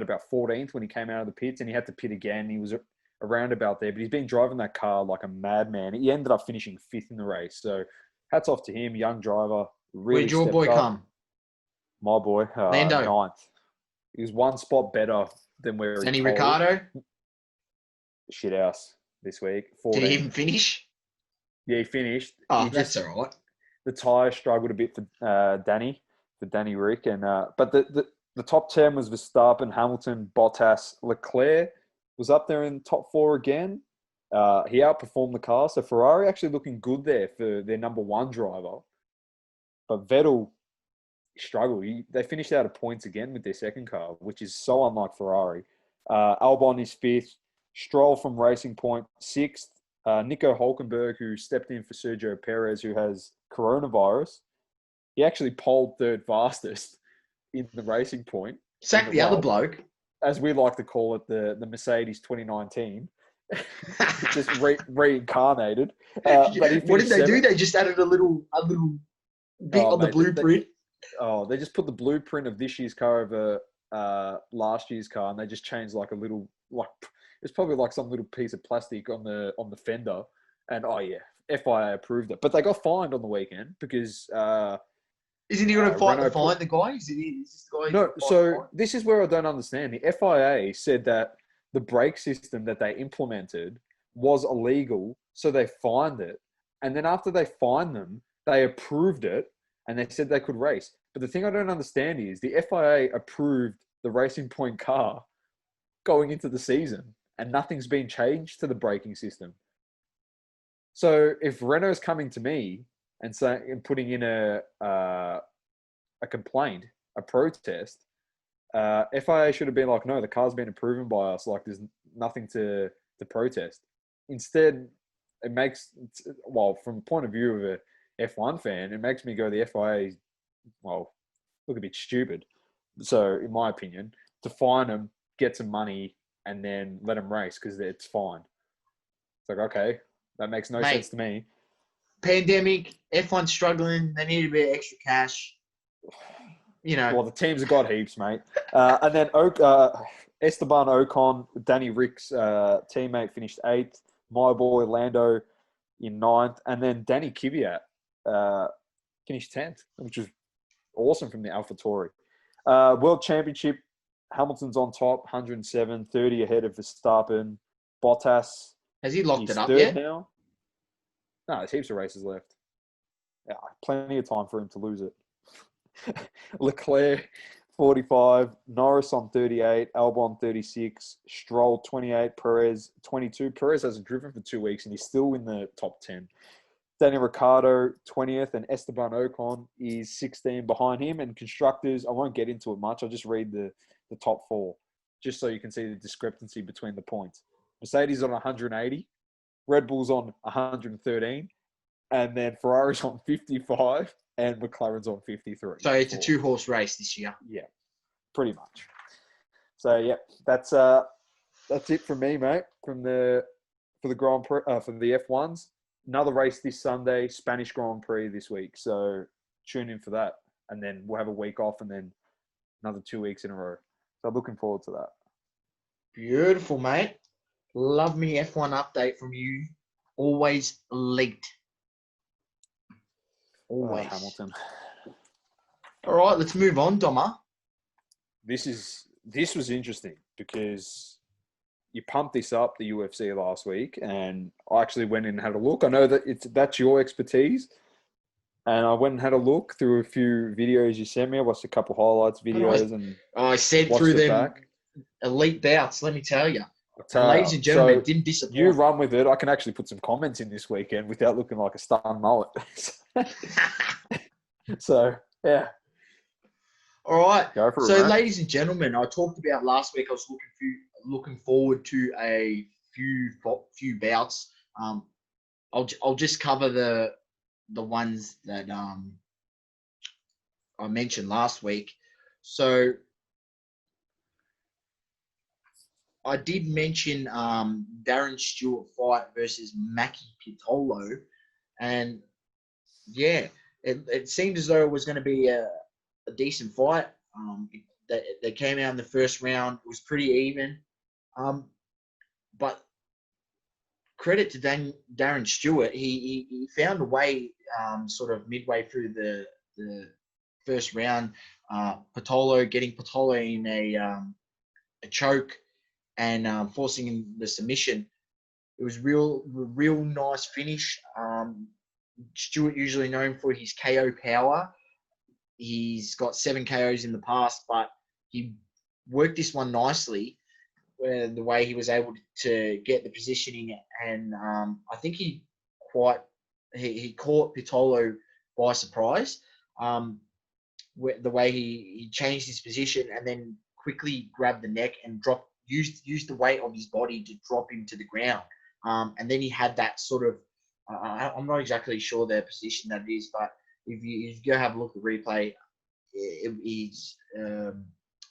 about 14th when he came out of the pits, and he had to pit again. He was around about there, but he's been driving that car like a madman. He ended up finishing 5th in the race. So hats off to him, young driver. Really Where'd your boy come? My boy, Lando. 9th. He was one spot better than where Danny Ricciardo? Shit house this week. 14th. Did he even finish? Yeah, he finished. Oh, that's all right. The tyre struggled a bit for Danny Rick. And but the top 10 was Verstappen, Hamilton, Bottas, Leclerc was up there in top 4 again. He outperformed the car. So Ferrari actually looking good there for their number 1 driver. But Vettel struggled. They finished out of points again with their second car, which is so unlike Ferrari. Albon is 5th. Stroll from Racing Point, 6th. Nico Hulkenberg, who stepped in for Sergio Perez, who has coronavirus. He actually polled 3rd fastest in the Racing Point. Sacked the other bloke. as we like to call it, the Mercedes 2019, just reincarnated. But he what did finished they do? seventh. They just added a little bit on the mate, blueprint. They just put the blueprint of this year's car over last year's car, and they just changed like a little, like it's probably like some little piece of plastic on the fender, and FIA approved it. But they got fined on the weekend because Isn't he going to fight Renault to find the guy? Is this the guy? no. So this is where I don't understand. The FIA said that the brake system that they implemented was illegal, so they fined it, and then after they fined them, they approved it, and they said they could race. But the thing I don't understand is the FIA approved the Racing Point car going into the season, and nothing's been changed to the braking system. So if Renault's coming to me and putting in a complaint, a protest, FIA should have been like, no, the car's been approved by us. Like, there's nothing to protest. Instead, it makes, well, from the point of view of a F1 fan, it makes me go, the FIA, well, look a bit stupid. So, in my opinion, to fine them, get some money, and then let them race because it's fine. It's like, okay, that makes no sense to me. Pandemic, F1 struggling, they need a bit of extra cash. You know. Well, the teams have got heaps, mate. And then Esteban Ocon, Danny Rick's teammate, finished 8th. My boy Lando in 9th. And then Danny Kvyat finished 10th, which was awesome from the AlphaTauri. World Championship, Hamilton's on top, 107, 30 ahead of Verstappen. Bottas. Has he locked it up third yet? now. No, there's heaps of races left. Yeah, plenty of time for him to lose it. Leclerc, 45. Norris on 38. Albon, 36. Stroll, 28. Perez, 22. Perez hasn't driven for 2 weeks, and he's still in the top 10. Daniel Ricciardo, 20th. And Esteban Ocon is 16 behind him. And constructors, I won't get into it much. I'll just read the top 4, just so you can see the discrepancy between the points. Mercedes on 180. Red Bull's on 113. And then Ferrari's on 55. And McLaren's on 53. So it's a 2-horse race this year. Yeah, pretty much. So yeah, that's it from me, mate. For the Grand Prix, for the F1s. Another race this Sunday, Spanish Grand Prix this week. So tune in for that, and then we'll have a week off, and then another 2 weeks in a row. So looking forward to that. Beautiful, mate. Love me F1 update from you. Always elite. Always. Hamilton. All right, let's move on, Domma. This was interesting because you pumped this up, the UFC last week, and I actually went in and had a look. I know that that's your expertise, and I went and had a look through a few videos you sent me. I watched a couple highlights videos and I said through them elite bouts. Let me tell you, ladies and gentlemen, didn't disappoint. You run with it. I can actually put some comments in this weekend without looking like a stunned mullet. So yeah. All right. Go for it, so, mate. ladies and gentlemen, I talked about last week. I was looking forward to a few bouts. I'll just cover the ones that I mentioned last week. So I did mention Darren Stewart fight versus Mackie Pitolo, and yeah, it seemed as though it was going to be a decent fight. They came out in the first round. It was pretty even. But credit to Darren Stewart. He found a way sort of midway through the first round. Getting Pitolo in a choke and forcing in the submission. It was real nice finish. Stewart usually known for his KO power. He's got 7 KOs in the past, but he worked this one nicely, where the way he was able to get the positioning, and I think he caught Pitolo by surprise. The way he changed his position and then quickly grabbed the neck and used the weight of his body to drop him to the ground. And then he had that sort of, I'm not exactly sure their position that it is, but if you go have a look at the replay, he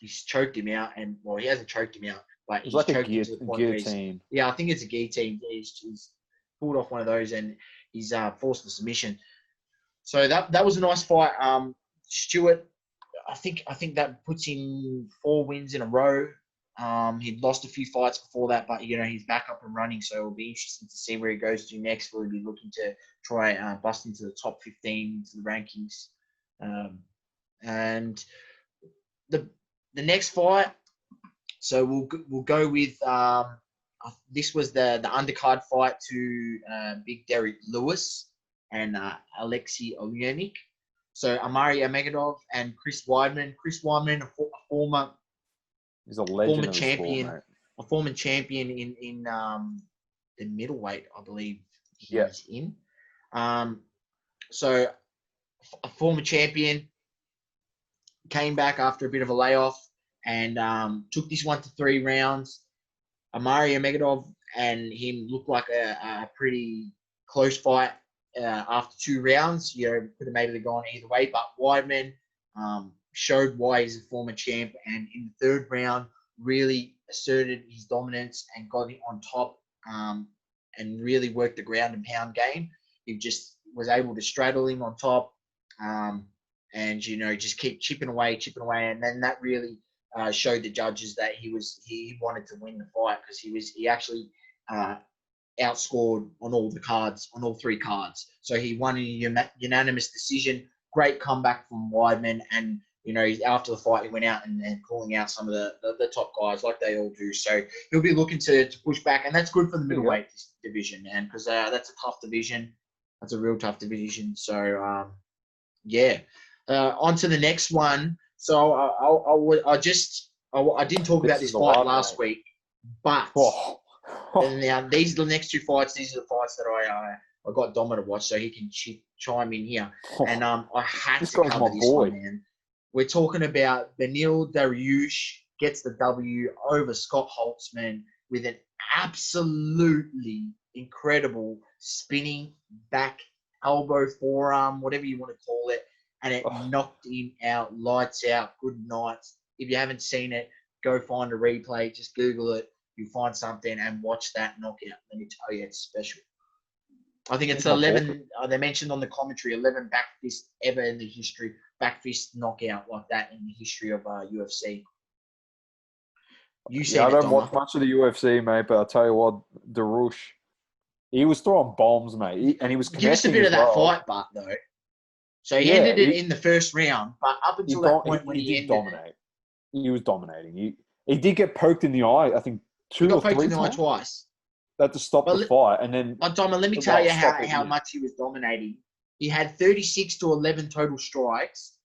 he's choked him out, and well, he hasn't choked him out, but It's he's like a choked him to the point where guillotine. I think it's a guillotine. He's pulled off one of those, and he's forced the submission. So that was a nice fight. Stewart, I think that puts him 4 wins in a row. He'd lost a few fights before that, but he's back up and running. So it'll be interesting to see where he goes to next. Will he be looking to try bust into the top 15 into the rankings? And the next fight. So we'll go with this was the undercard fight to Big Derrick Lewis and Alexei Olenek. So Amaria Megadot and Chris Weidman. Chris Weidman, a former He's a legend of the champion, sport, mate. a former champion in the middleweight, I believe he was in. So a former champion came back after a bit of a layoff and took this one to 3 rounds. Amaria Megadov and him looked like a pretty close fight after 2 rounds. Could have maybe gone either way, but Weidman showed why he's a former champ, and in the 3rd round really asserted his dominance and got it on top and really worked the ground and pound game. He just was able to straddle him on top and just keep chipping away, and then that really showed the judges that he wanted to win the fight, because he actually outscored on all 3 cards. So he won in a unanimous decision. Great comeback from Weidman, and after the fight he went out and calling out some of the top guys like they all do. So he'll be looking to push back, and that's good for the middleweight division, man, because that's a tough division. That's a real tough division. So on to the next one. So I didn't talk about this fight last week, but now these are the next 2 fights. These are the fights that I got Domma to watch, so he can chime in here. And I had to cover this one, man. We're talking about Beneil Dariush gets the W over Scott Holtzman with an absolutely incredible spinning back elbow, forearm, whatever you want to call it. And it knocked him out, lights out, good night. If you haven't seen it, go find a replay. Just Google it. You'll find something and watch that knockout. Let me tell you, it's special. I think it's 11, they mentioned on the commentary, 11 back fist ever in the history, back fist knockout like that in the history of UFC. I don't watch much of the UFC, mate, but I'll tell you what, Darush, he was throwing bombs, mate, and he was connecting. Give us a bit of that fight, but though. So he ended it in the 1st round, but up until that point when he ended dominate. He was dominating. He did get poked in the eye, I think, 2 or 3 times. He got poked in the eye twice. That to stop the fight, and then. Domma, let me tell you how much he was dominating. He had 36 to 11 total strikes.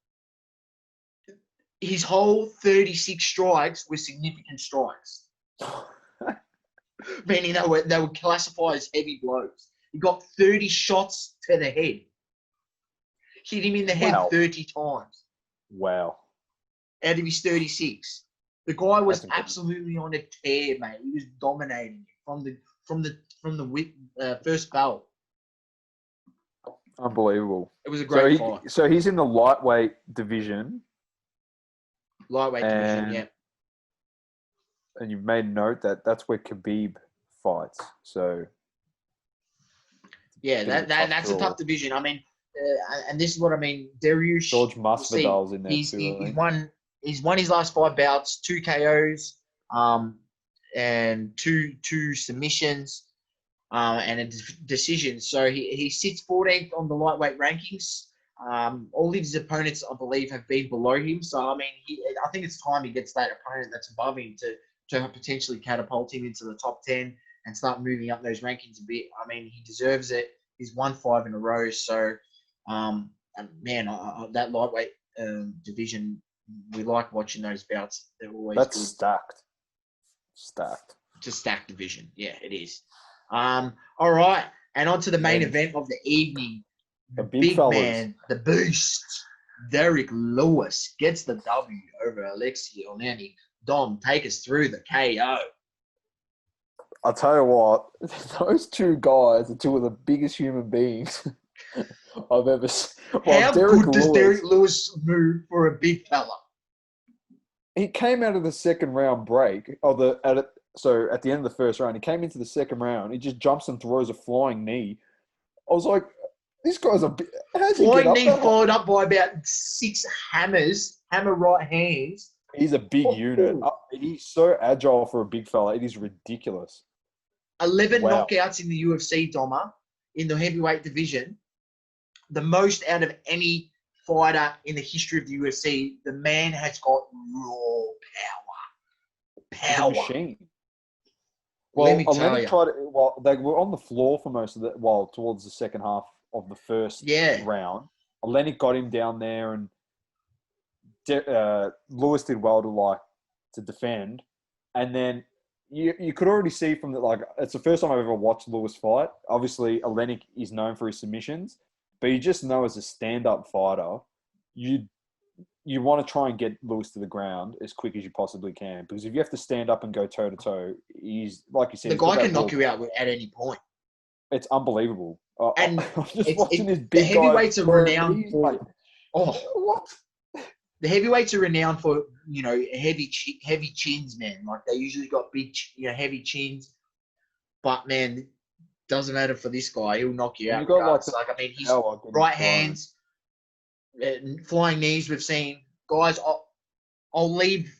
His whole 36 strikes were significant strikes, meaning they were classified as heavy blows. He got 30 shots to the head. Hit him in the head 30 times. Wow. Out of his 36. The guy was absolutely on a tear, mate. He was dominating from the first bell. Unbelievable. It was a great fight. So he's in the lightweight division. Yeah. And you've made note that that's where Khabib fights. So. Yeah, that's a tough division. I mean, and this is what I mean. Dariush, George Masvidal's in there too. He's won his last 5 bouts, 2 KOs, and two submissions, and a decision. So he sits 14th on the lightweight rankings. All his opponents, I believe, have been below him. So I mean, I think it's time he gets that opponent that's above him to potentially catapult him into the top 10 and start moving up those rankings a bit. I mean, he deserves it. He's won 5 in a row. So, that lightweight division, we like watching those bouts. They're always good. Stacked. It's a stacked division. Yeah, it is. All right. And on to the main event of the evening. The big man, the beast, Derrick Lewis gets the W over Alexei Olenek. Dom, take us through the KO. I'll tell you what, those 2 guys are 2 of the biggest human beings I've ever seen. How good does Derrick Lewis move for a big fella? he came out of the second round break, so at the end of the first round, he came into the second round. He just jumps and throws a flying knee. I was like, this guy's how's he get Flying up knee that high? followed up by about 6 hammer right hands. He's a big unit. He's so agile for a big fella. It is ridiculous. 11 Wow. knockouts in the UFC, Domma, in the heavyweight division. The most out of any fighter in the history of the UFC. The man has got raw He's a power. machine. Let me tell Oleinik you. they were on the floor for most of towards the second half of the first round. Oleinik got him down there, and Lewis did well to defend. And then you could already see from it's the first time I've ever watched Lewis fight. Obviously, Oleinik is known for his submissions, but you just know as a stand-up fighter, you want to try and get Lewis to the ground as quick as you possibly can, because if you have to stand up and go toe-to-toe, he's, like you said... The guy can knock you out at any point. It's unbelievable. And I'm just watching this the big heavyweights guy... are renowned for... What? The heavyweights are renowned for, heavy chins, man. Like, they usually got big, heavy chins. But, man, doesn't matter for this guy. He'll knock you out. His right hands... flying knees we've seen. Guys, I'll leave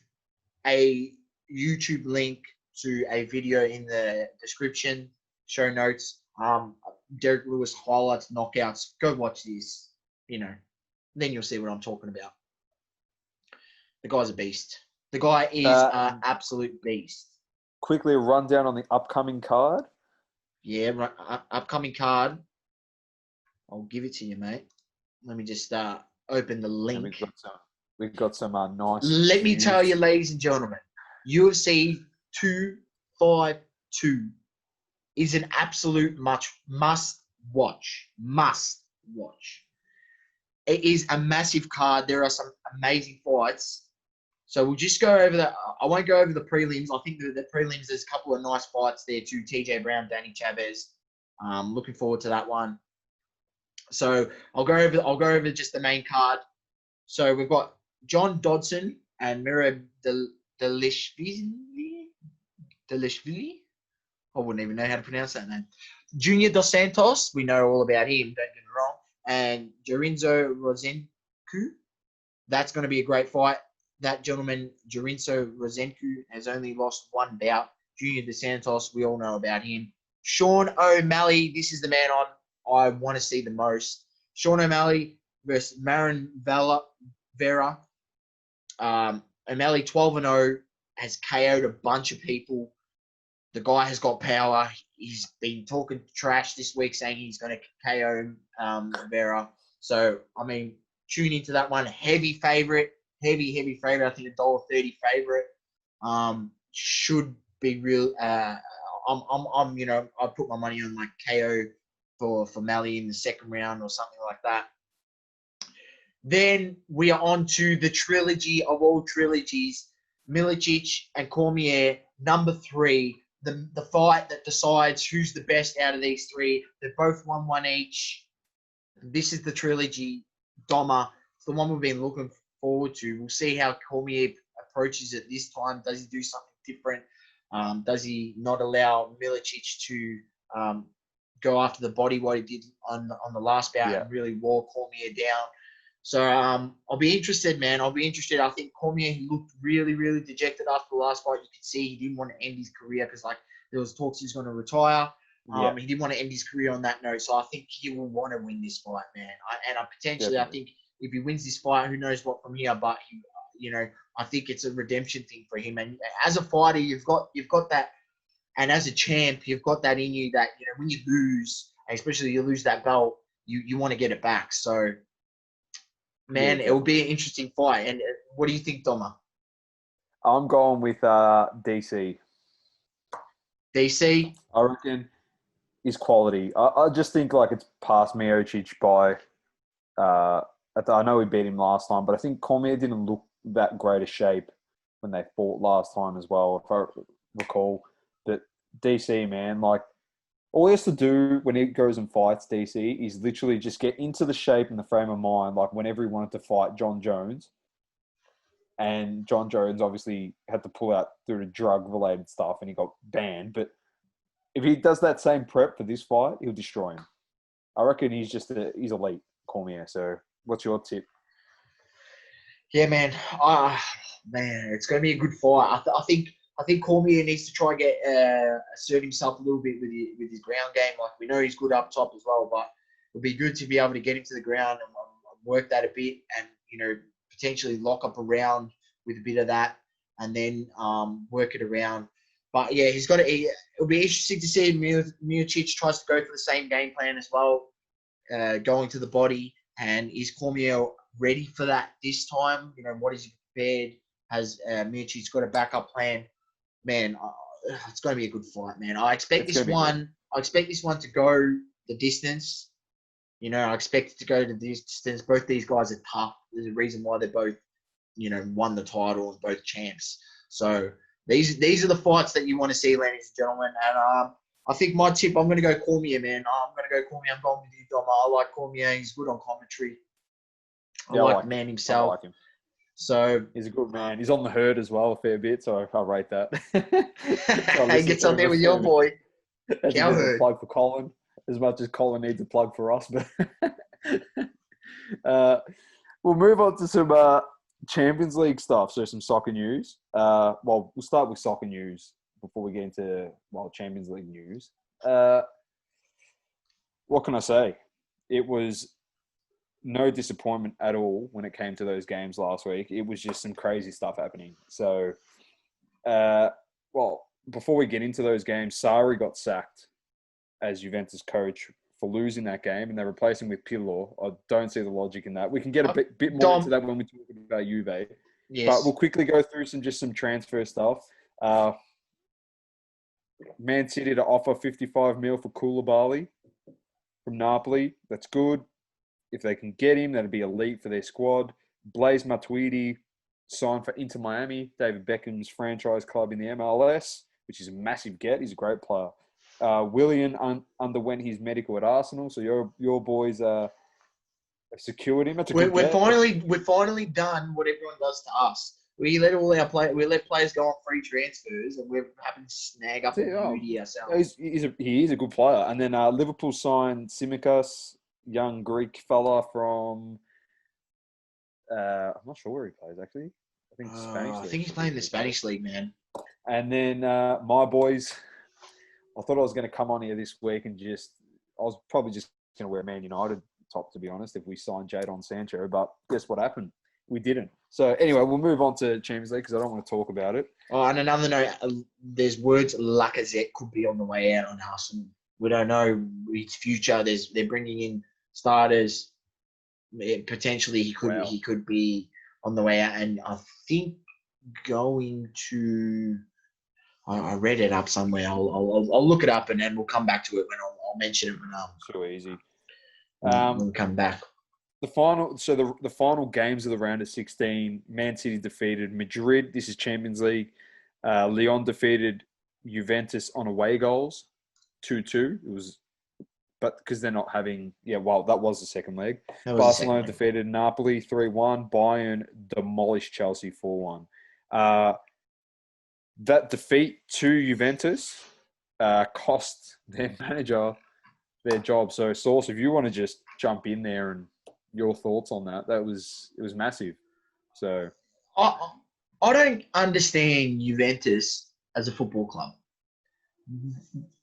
a YouTube link to a video in the description, show notes. Derrick Lewis highlights, knockouts. Go watch this. Then you'll see what I'm talking about. The guy's a beast. The guy is an absolute beast. Quickly, a rundown on the upcoming card. Yeah, upcoming card. I'll give it to you, mate. Let me just open the link. We've got some nice... Let me tell you, ladies and gentlemen, UFC 252 is an absolute must watch. Must watch. It is a massive card. There are some amazing fights. So we'll just go over I won't go over the prelims. I think the prelims, there's a couple of nice fights there too. TJ Brown, Danny Chavez. Looking forward to that one. So I'll go over just the main card. So we've got John Dodson and Mira Delishvili. I wouldn't even know how to pronounce that name. Junior Dos Santos, we know all about him, don't get me wrong. And Jorinzo Rosenku. That's going to be a great fight. That gentleman, Jorinzo Rosenku, has only lost one bout. Junior Dos Santos, we all know about him. Sean O'Malley, this is the man I want to see the most. Sean O'Malley versus Marin Vallavera. O'Malley 12-0, has KO'd a bunch of people. The guy has got power. He's been talking trash this week, saying he's going to KO Vera. So, tune into that one. Heavy favorite. Heavy favorite. I think $1.30 favorite. Should be real. I put my money on KO for Malley in the second round or something like that. Then we are on to the trilogy of all trilogies, Milicic and Cormier, number 3, the fight that decides who's the best out of these 3. They're both 1-1 each. This is the trilogy, Domma. It's the one we've been looking forward to. We'll see how Cormier approaches it this time. Does he do something different? Does he not allow Milicic to go after the body what he did on the last bout and really wore Cormier down? So I'll be interested, man. I'll be interested. I think Cormier, he looked really, really dejected after the last fight. You could see he didn't want to end his career because there was talks he's going to retire. He didn't want to end his career on that note. So I think he will want to win this fight, man. I think if he wins this fight, who knows what from here. But I think it's a redemption thing for him. And as a fighter, you've got that, and as a champ, you've got that in you that when you lose, especially you lose that belt, you want to get it back. So. Man, it will be an interesting fight. And what do you think, Domma? I'm going with DC. DC? I reckon is quality. I just think it's past Miocic by... I know we beat him last time, but I think Cormier didn't look that great a shape when they fought last time as well, if I recall. But DC, man, all he has to do when he goes and fights DC is literally just get into the shape and the frame of mind, whenever he wanted to fight John Jones. And John Jones obviously had to pull out through the drug-related stuff, and he got banned. But if he does that same prep for this fight, he'll destroy him. I reckon he's elite, Cormier. So what's your tip? Yeah, man. Man, it's going to be a good fight. I think Cormier needs to try and get assert himself a little bit with his ground game. Like, we know he's good up top as well, but it'll be good to be able to get him to the ground and work that a bit, and potentially lock up a round with a bit of that, and then work it around. But yeah, it'll be interesting to see if Miocic tries to go for the same game plan as well, going to the body. And is Cormier ready for that this time? What is he prepared? Has Miocic got a backup plan? Man, it's going to be a good fight, man. I expect this one to go the distance. I expect it to go the distance. Both these guys are tough. There's a reason why they both, won the title and both champs. So these are the fights that you want to see, ladies and gentlemen. And I think my tip, I'm going to go Cormier, man. I'm going to go Cormier. I'm going with you, Domma. I like Cormier. He's good on commentary. I like the man himself. I like him. So he's a good man. He's on the herd as well a fair bit, so I'll rate that. He gets on there with your boy. Cow herd. Plug for Colin, as much as Colin needs a plug for us. But we'll move on to some Champions League stuff. So some soccer news. We'll start with soccer news before we get into Champions League news. What can I say? It was no disappointment at all when it came to those games last week. It was just some crazy stuff happening. So, before we get into those games, Sarri got sacked as Juventus coach for losing that game, and they replaced him with Pitolo. I don't see the logic in that. We can get a bit more into that when we talk about Juve. Yes. But we'll quickly go through some transfer stuff. Man City to offer 55 mil for Koulibaly from Napoli. That's good. If they can get him, that'd be elite for their squad. Blaise Matuidi signed for Inter Miami, David Beckham's franchise club in the MLS, which is a massive get. He's a great player. Willian underwent his medical at Arsenal, so your boys have secured him. That's a good get. We're finally done what everyone does to us. We let players go on free transfers, and we're having to snag up a beauty ourselves. He is a good player. And then Liverpool signed Tsimikas, young Greek fella from I'm not sure where he plays actually. I think Spanish. I think he's playing the Spanish league, man. And then my boys, I thought I was going to come on here this week and I was probably just going to wear a Man United top, to be honest, if we signed Jadon Sancho. But guess what happened? We didn't. So anyway, we'll move on to Champions League because I don't want to talk about it. Oh, and another note, there's words Lacazette could be on the way out on Arsenal. We don't know his future. They're bringing in starters. Potentially, he could be on the way out, and I think going to. I read it up somewhere. I'll look it up, and then we'll come back to it when I'll mention it when so easy. When we come back. The final games of the round of 16. Man City defeated Madrid. This is Champions League. Lyon defeated Juventus on away goals, 2-2. It was. But because they're not having, that was the second leg. Barcelona defeated Napoli 3-1. Bayern demolished Chelsea 4-1. That defeat to Juventus cost their manager their job. So, Sauce, if you want to just jump in there and your thoughts on that, it was massive. So, I don't understand Juventus as a football club.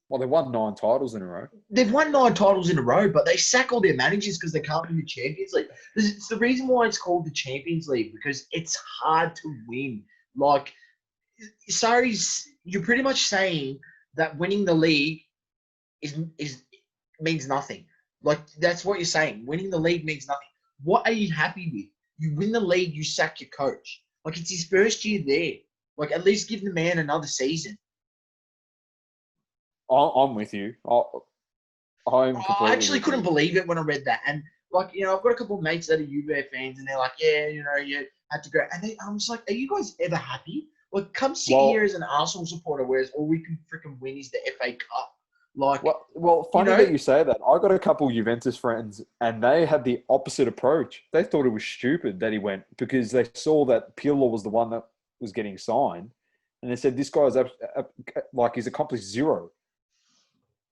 Well, they won 9 titles in a row. They've won 9 titles in a row, but they sack all their managers because they can't win the Champions League. It's the reason why it's called the Champions League, because it's hard to win. Like, you're pretty much saying that winning the league means nothing. Like, that's what you're saying. Winning the league means nothing. What are you happy with? You win the league, you sack your coach. Like, it's his first year there. Like, at least give the man another season. I'm with you. I actually couldn't believe it when I read that. And, like, I've got a couple of mates that are Juve fans, and they're like, you had to go. And I'm just like, are you guys ever happy? Like, come sit here as an Arsenal supporter, whereas all we can freaking win is the FA Cup. Like, Well, funny know- that you say that. I got a couple Juventus friends, and they had the opposite approach. They thought it was stupid that he went because they saw that Pirlo was the one that was getting signed, and they said this guy is like he's accomplished zero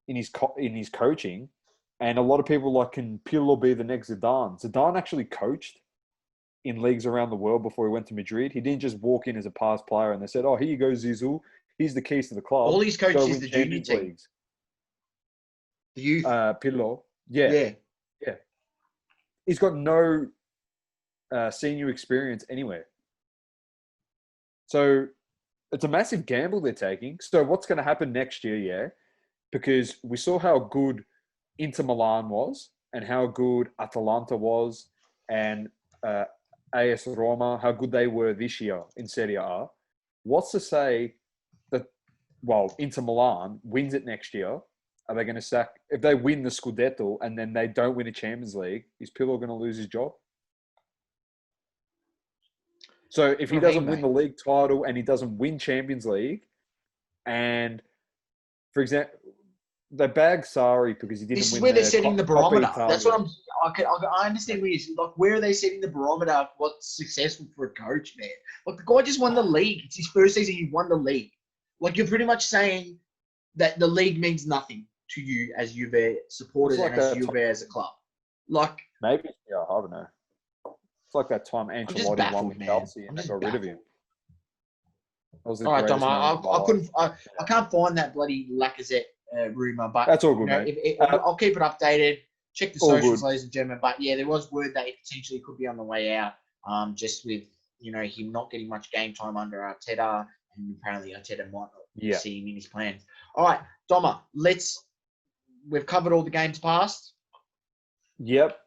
in his coaching, and a lot of people like, can Pirlo be the next Zidane? Zidane actually coached in leagues around the world before he went to Madrid. He didn't just walk in as a past player and they said, "Oh, here you go, Zizou. Here's the keys to the club. all he's coached Go is win the junior Champions team, Leagues." the youth. Pirlo, yeah. He's got no senior experience anywhere. So it's a massive gamble they're taking. So what's going to happen next year, yeah? Because we saw how good Inter Milan was and how good Atalanta was and AS Roma, how good they were this year in Serie A. What's to say that, Inter Milan wins it next year? Are they going to sack, if they win the Scudetto and then they don't win a Champions League, is Pirlo going to lose his job? So if he doesn't win the league title and he doesn't win Champions League, and for example, they bagged Sarri because he didn't win. This is where they're setting the Coppa barometer. Italia. That's what I understand. Where are they setting the barometer of what's successful for a coach, man? Like, the guy just won the league. It's his first season. He won the league. Like, you're pretty much saying that the league means nothing to you as Juve supporters and as Juve as a club. Like, maybe, yeah, I don't know. It's like that time Ancelotti won with Chelsea and they got rid of him. All right, Dom, I can't find that bloody Lacazette rumor, but that's all good, mate. I'll keep it updated. Check the socials, ladies and gentlemen. But yeah, there was word that he potentially could be on the way out. Just with him not getting much game time under Arteta, and apparently Arteta might not see him in his plans. All right, Domma, we've covered all the games past. Yep,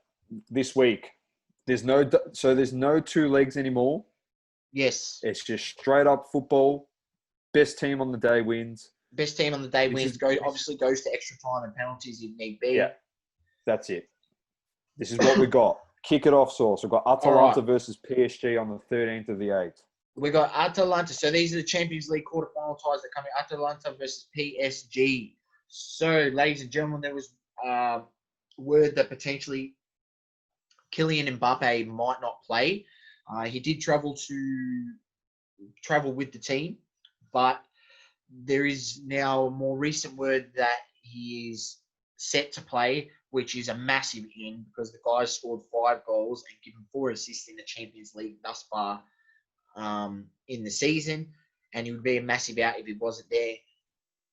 this week. There's no two legs anymore. Yes. It's just straight up football. Best team on the day wins. Best team on the day wins. Obviously goes to extra time and penalties if need be. Yeah, that's it. This is what we got. Kick it off, Sauce. We've got Atalanta versus PSG on the 13th of the 8th. We got Atalanta. So these are the Champions League quarterfinal ties that come in. Atalanta versus PSG. So, ladies and gentlemen, there was word that potentially Kylian Mbappe might not play. He did travel with the team, but there is now a more recent word that he is set to play, which is a massive in because the guy scored 5 goals and given 4 assists in the Champions League thus far in the season, and he would be a massive out if he wasn't there.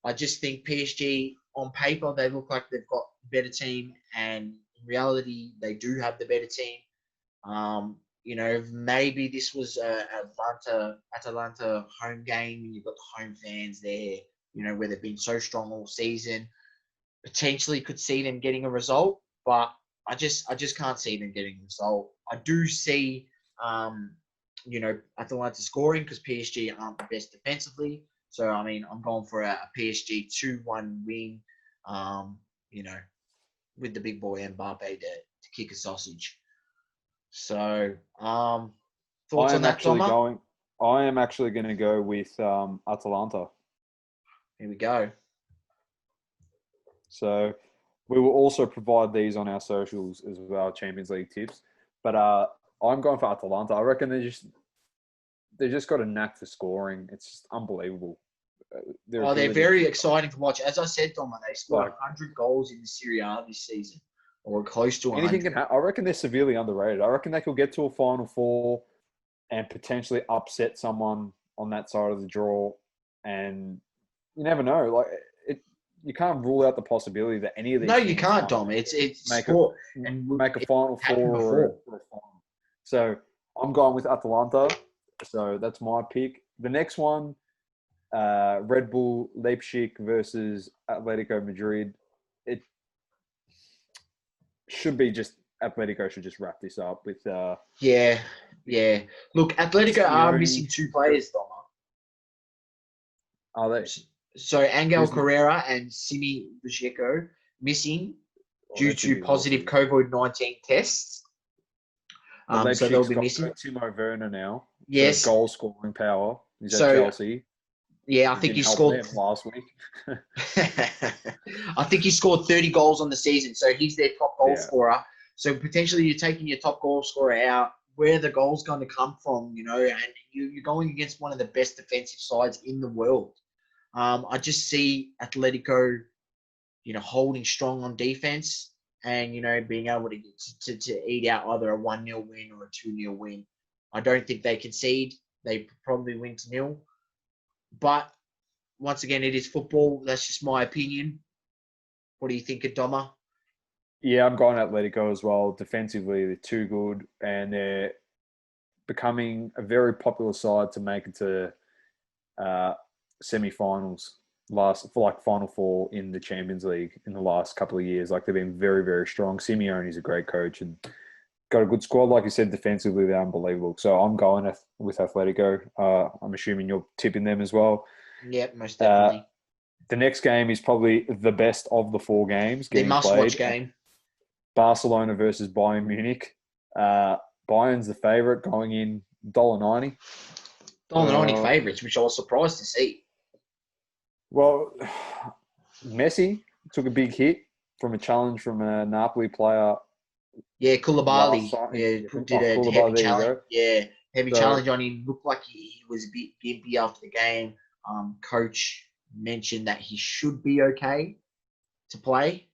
I just think PSG, on paper, they look like they've got a better team, and in reality, they do have the better team. Maybe this was a Atalanta home game, and you've got the home fans there, where they've been so strong all season. Potentially could see them getting a result, but I just can't see them getting a result. I do see, Atalanta scoring because PSG aren't the best defensively. So, I mean, I'm going for a PSG 2-1 win, with the big boy Mbappe to kick a sausage. So, thoughts on that, Domma? I am actually going to go with Atalanta. Here we go. So, we will also provide these on our socials as well, Champions League tips. But I'm going for Atalanta. I reckon they just got a knack for scoring. It's just unbelievable. They're very exciting to watch. As I said, Domma, they scored 100 goals in the Serie A this season, or close to 100. Anything can happen. I reckon they're severely underrated. I reckon they could get to a Final Four and potentially upset someone on that side of the draw. And you never know. Like you can't rule out the possibility that any of these. No, you can't, Dom. It's sport and make a Final Four or a final. So I'm going with Atalanta. So that's my pick. The next one, Red Bull Leipzig versus Atletico Madrid. It should be just Atletico should just wrap this up with. Yeah. Look, Atletico are missing 2 players, Domma. Are they? So Angel Carrera and Simi Pacheco missing due to positive COVID-19 tests. So they'll be missing. Timo Werner now. Yes. Goal scoring power. He's at Chelsea. Yeah, I think he Didn't help scored. them last week. I think he scored 30 goals on the season, so he's their top goal Yeah. scorer. So potentially you're taking your top goal scorer out. Where are the goals going to come from? You know, and you're going against one of the best defensive sides in the world. I just see Atletico, you know, holding strong on defense and, you know, being able to eat out either a 1-0 win or a 2-0 win. I don't think they concede. They probably win to 0. But once again, it is football. That's just my opinion. What do you think of Domma? Yeah, I'm going Atletico as well. Defensively, they're too good, and they're becoming a very popular side to make it to semi-finals, Final Four in the Champions League in the last couple of years. Like, they've been very, very strong. Simeone's a great coach and got a good squad. Like you said, defensively, they're unbelievable. So I'm going with Atletico. I'm assuming you're tipping them as well. Yeah, most definitely. The next game is probably the best of the 4 games The getting must-watch played. game. Barcelona versus Bayern Munich. Bayern's the favourite, going in $1.90. $1.90 favourites, which I was surprised to see. Well, Messi took a big hit from a challenge from a Napoli player. Yeah, Koulibaly. Did a Koulibaly, heavy there you challenge. go. Yeah, heavy So- challenge on him. Looked like he was a bit gimpy after the game. Coach mentioned that he should be okay to play.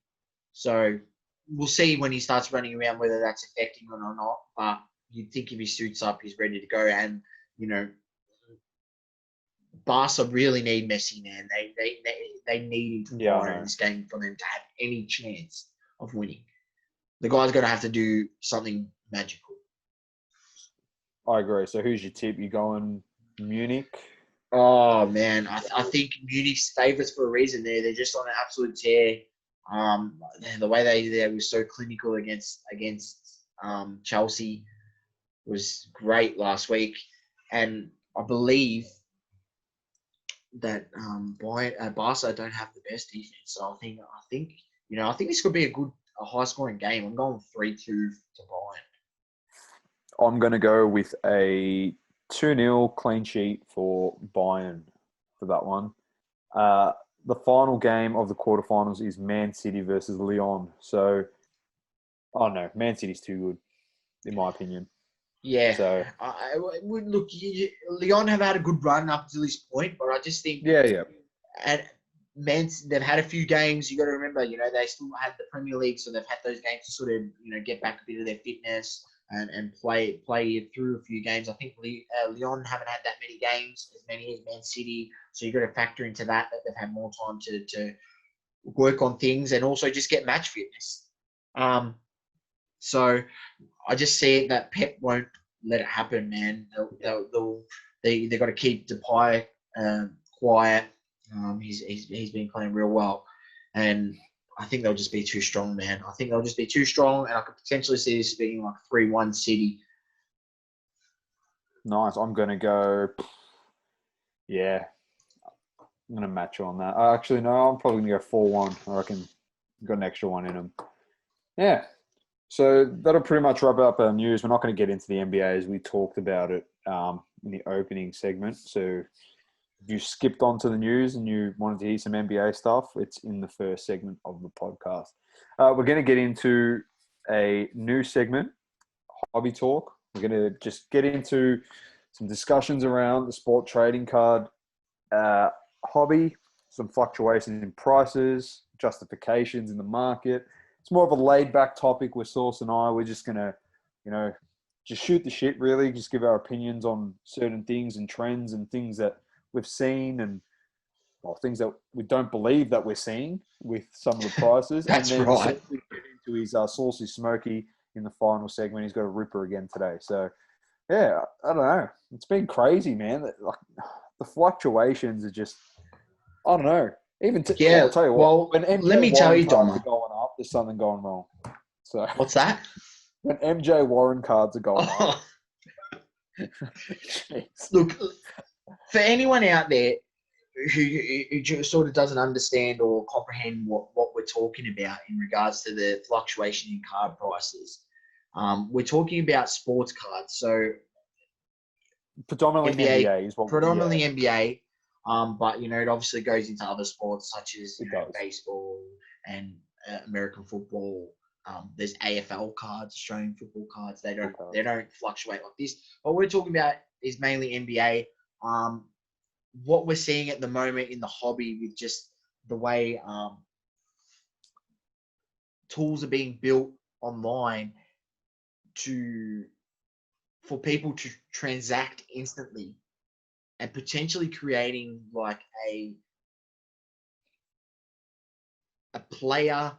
So we'll see when he starts running around whether that's affecting him or not. But you'd think if he suits up, he's ready to go. And, you know, Barca really need Messi, man. They need him to Yeah, I fire know. in this game for them to have any chance of winning. The guy's going to have to do something magical. I agree. So who's your tip? You going Munich? Oh, man. I think Munich's favourites for a reason there. They're just on an absolute tear. The way they were so clinical against Chelsea was great last week. And I believe that Barca don't have the best defense. So I think this could be a high-scoring game. I'm going 3-2 to Bayern. I'm going to go with a 2-0 clean sheet for Bayern for that one. The final game of the quarterfinals is Man City versus Lyon. So, Man City's too good, in my opinion. Yeah. So, I would look. Lyon have had a good run up to this point, but I just think yeah. and they've had a few games. You got to remember, you know, they still had the Premier League, so they've had those games to sort of, you know, get back a bit of their fitness and play through a few games. I think Lyon haven't had that many games, as many as Man City, so you got to factor into that they've had more time to work on things and also just get match fitness. So I just see it that Pep won't let it happen, man. They got to keep Depay quiet. He's been playing real well, and I think they'll just be too strong, man. I think they'll just be too strong, and I could potentially see this being like 3-1 City. Nice. I'm going to go... Yeah. I'm going to match you on that. Actually, no, I'm probably going to go 4-1. I reckon got an extra one in them. Yeah. So that'll pretty much wrap up our news. We're not going to get into the NBA as we talked about it in the opening segment. So if you skipped on to the news and you wanted to hear some NBA stuff, it's in the first segment of the podcast. We're going to get into a new segment, Hobby Talk. We're going to just get into some discussions around the sport trading card hobby, some fluctuations in prices, justifications in the market. It's more of a laid-back topic with Sauce and I. We're just going to, just shoot the shit, really. Just give our opinions on certain things and trends and things that we've seen and things that we don't believe that we're seeing with some of the prices. That's and then right. we get into his Sauceys Smokey in the final segment. He's got a ripper again today. So, yeah, I don't know. It's been crazy, man. Like, the fluctuations are just, I don't know. I'll tell you what. When MJ let me tell you, Warren cards Domma. are going up, there's something going wrong. So What's that? when MJ Warren cards are going up, jeez. Look, for anyone out there who just sort of doesn't understand or comprehend what we're talking about in regards to the fluctuation in card prices, we're talking about sports cards. So predominantly NBA is what. Predominantly NBA. But, it obviously goes into other sports such as It does. baseball and American football. There's AFL cards, Australian football cards. They don't fluctuate like this. What we're talking about is mainly NBA. What we're seeing at the moment in the hobby with just the way tools are being built online for people to transact instantly and potentially creating like a player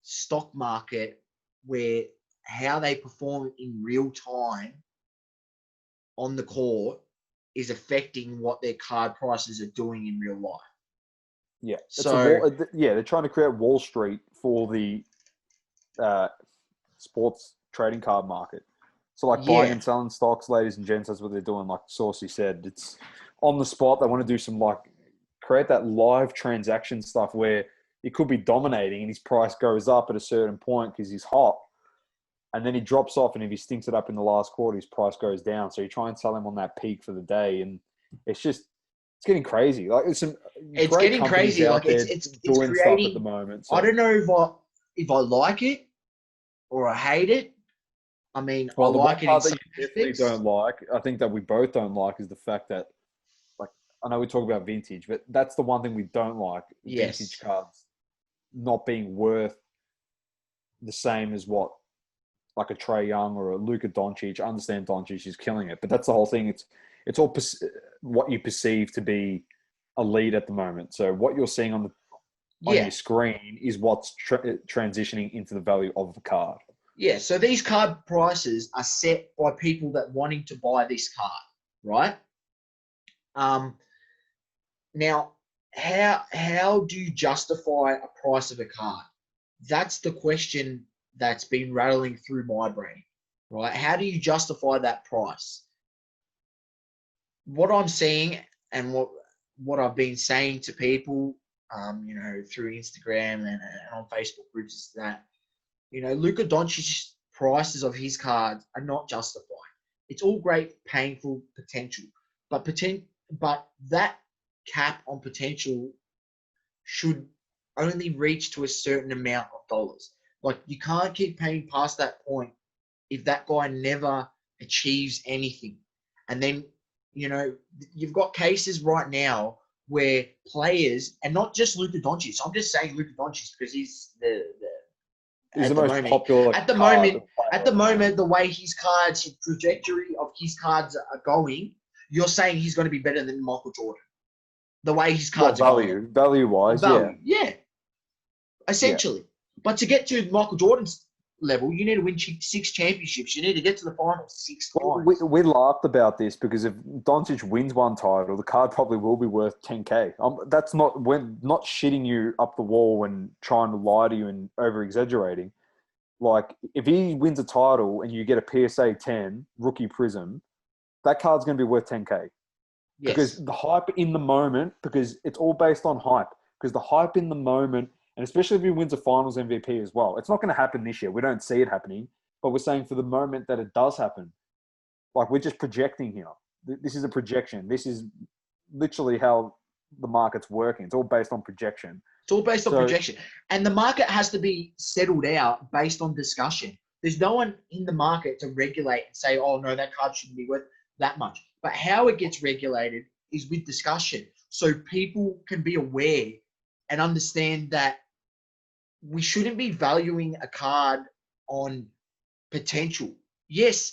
stock market where how they perform in real time on the court is affecting what their card prices are doing in real life. Yeah. So they're trying to create Wall Street for the sports trading card market. So like buying and selling stocks, ladies and gents, that's what they're doing. Like Saucy said, it's on the spot. They want to do some create that live transaction stuff where he could be dominating and his price goes up at a certain point because he's hot. And then he drops off, and if he stinks it up in the last quarter, his price goes down. So you try and sell him on that peak for the day, and it's getting crazy. Like it's getting crazy. Like it's doing creating stuff at the moment. So. I don't know if I like it or I hate it. I mean, I like it in some that you definitely don't like. I think that we both don't like is the fact that, like, I know we talk about vintage, but that's the one thing we don't like. Yes. Vintage cards not being worth the same as what. Like a Trae Young or a Luka Doncic. I understand Doncic is killing it, but that's the whole thing. It's all what you perceive to be a lead at the moment. So what you're seeing on your screen is what's transitioning into the value of the card. Yeah, so these card prices are set by people that wanting to buy this card, right? Now, how do you justify a price of a card? That's the question that's been rattling through my brain, right? How do you justify that price? What I'm seeing and what I've been saying to people, through Instagram and on Facebook groups is that, Luka Doncic's prices of his cards are not justified. It's all great paying for potential, but that cap on potential should only reach to a certain amount of dollars. Like, you can't keep paying past that point if that guy never achieves anything. And then, you've got cases right now where players, and not just Luka Doncic. I'm just saying Luka Doncic because he's the most popular. At the moment, the way his trajectory of his cards are going, you're saying he's going to be better than Michael Jordan. The way his cards are going. Value-wise, yeah. Essentially. Yeah. But to get to Michael Jordan's level, you need to win 6 championships. You need to get to the finals 6 times. We laughed about this because if Doncic wins one title, the card probably will be worth $10K. We're not shitting you up the wall and trying to lie to you and over-exaggerating. Like, if he wins a title and you get a PSA 10 rookie prism, that card's going to be worth $10K. Yes. Because the hype in the moment, because it's all based on hype, because the hype in the moment, and especially if he wins a finals MVP as well. It's not going to happen this year. We don't see it happening. But we're saying for the moment that it does happen. Like, we're just projecting here. This is a projection. This is literally how the market's working. It's all based on projection. It's all based on projection. And the market has to be settled out based on discussion. There's no one in the market to regulate and say, oh, no, that card shouldn't be worth that much. But how it gets regulated is with discussion. So people can be aware and understand that we shouldn't be valuing a card on potential. Yes,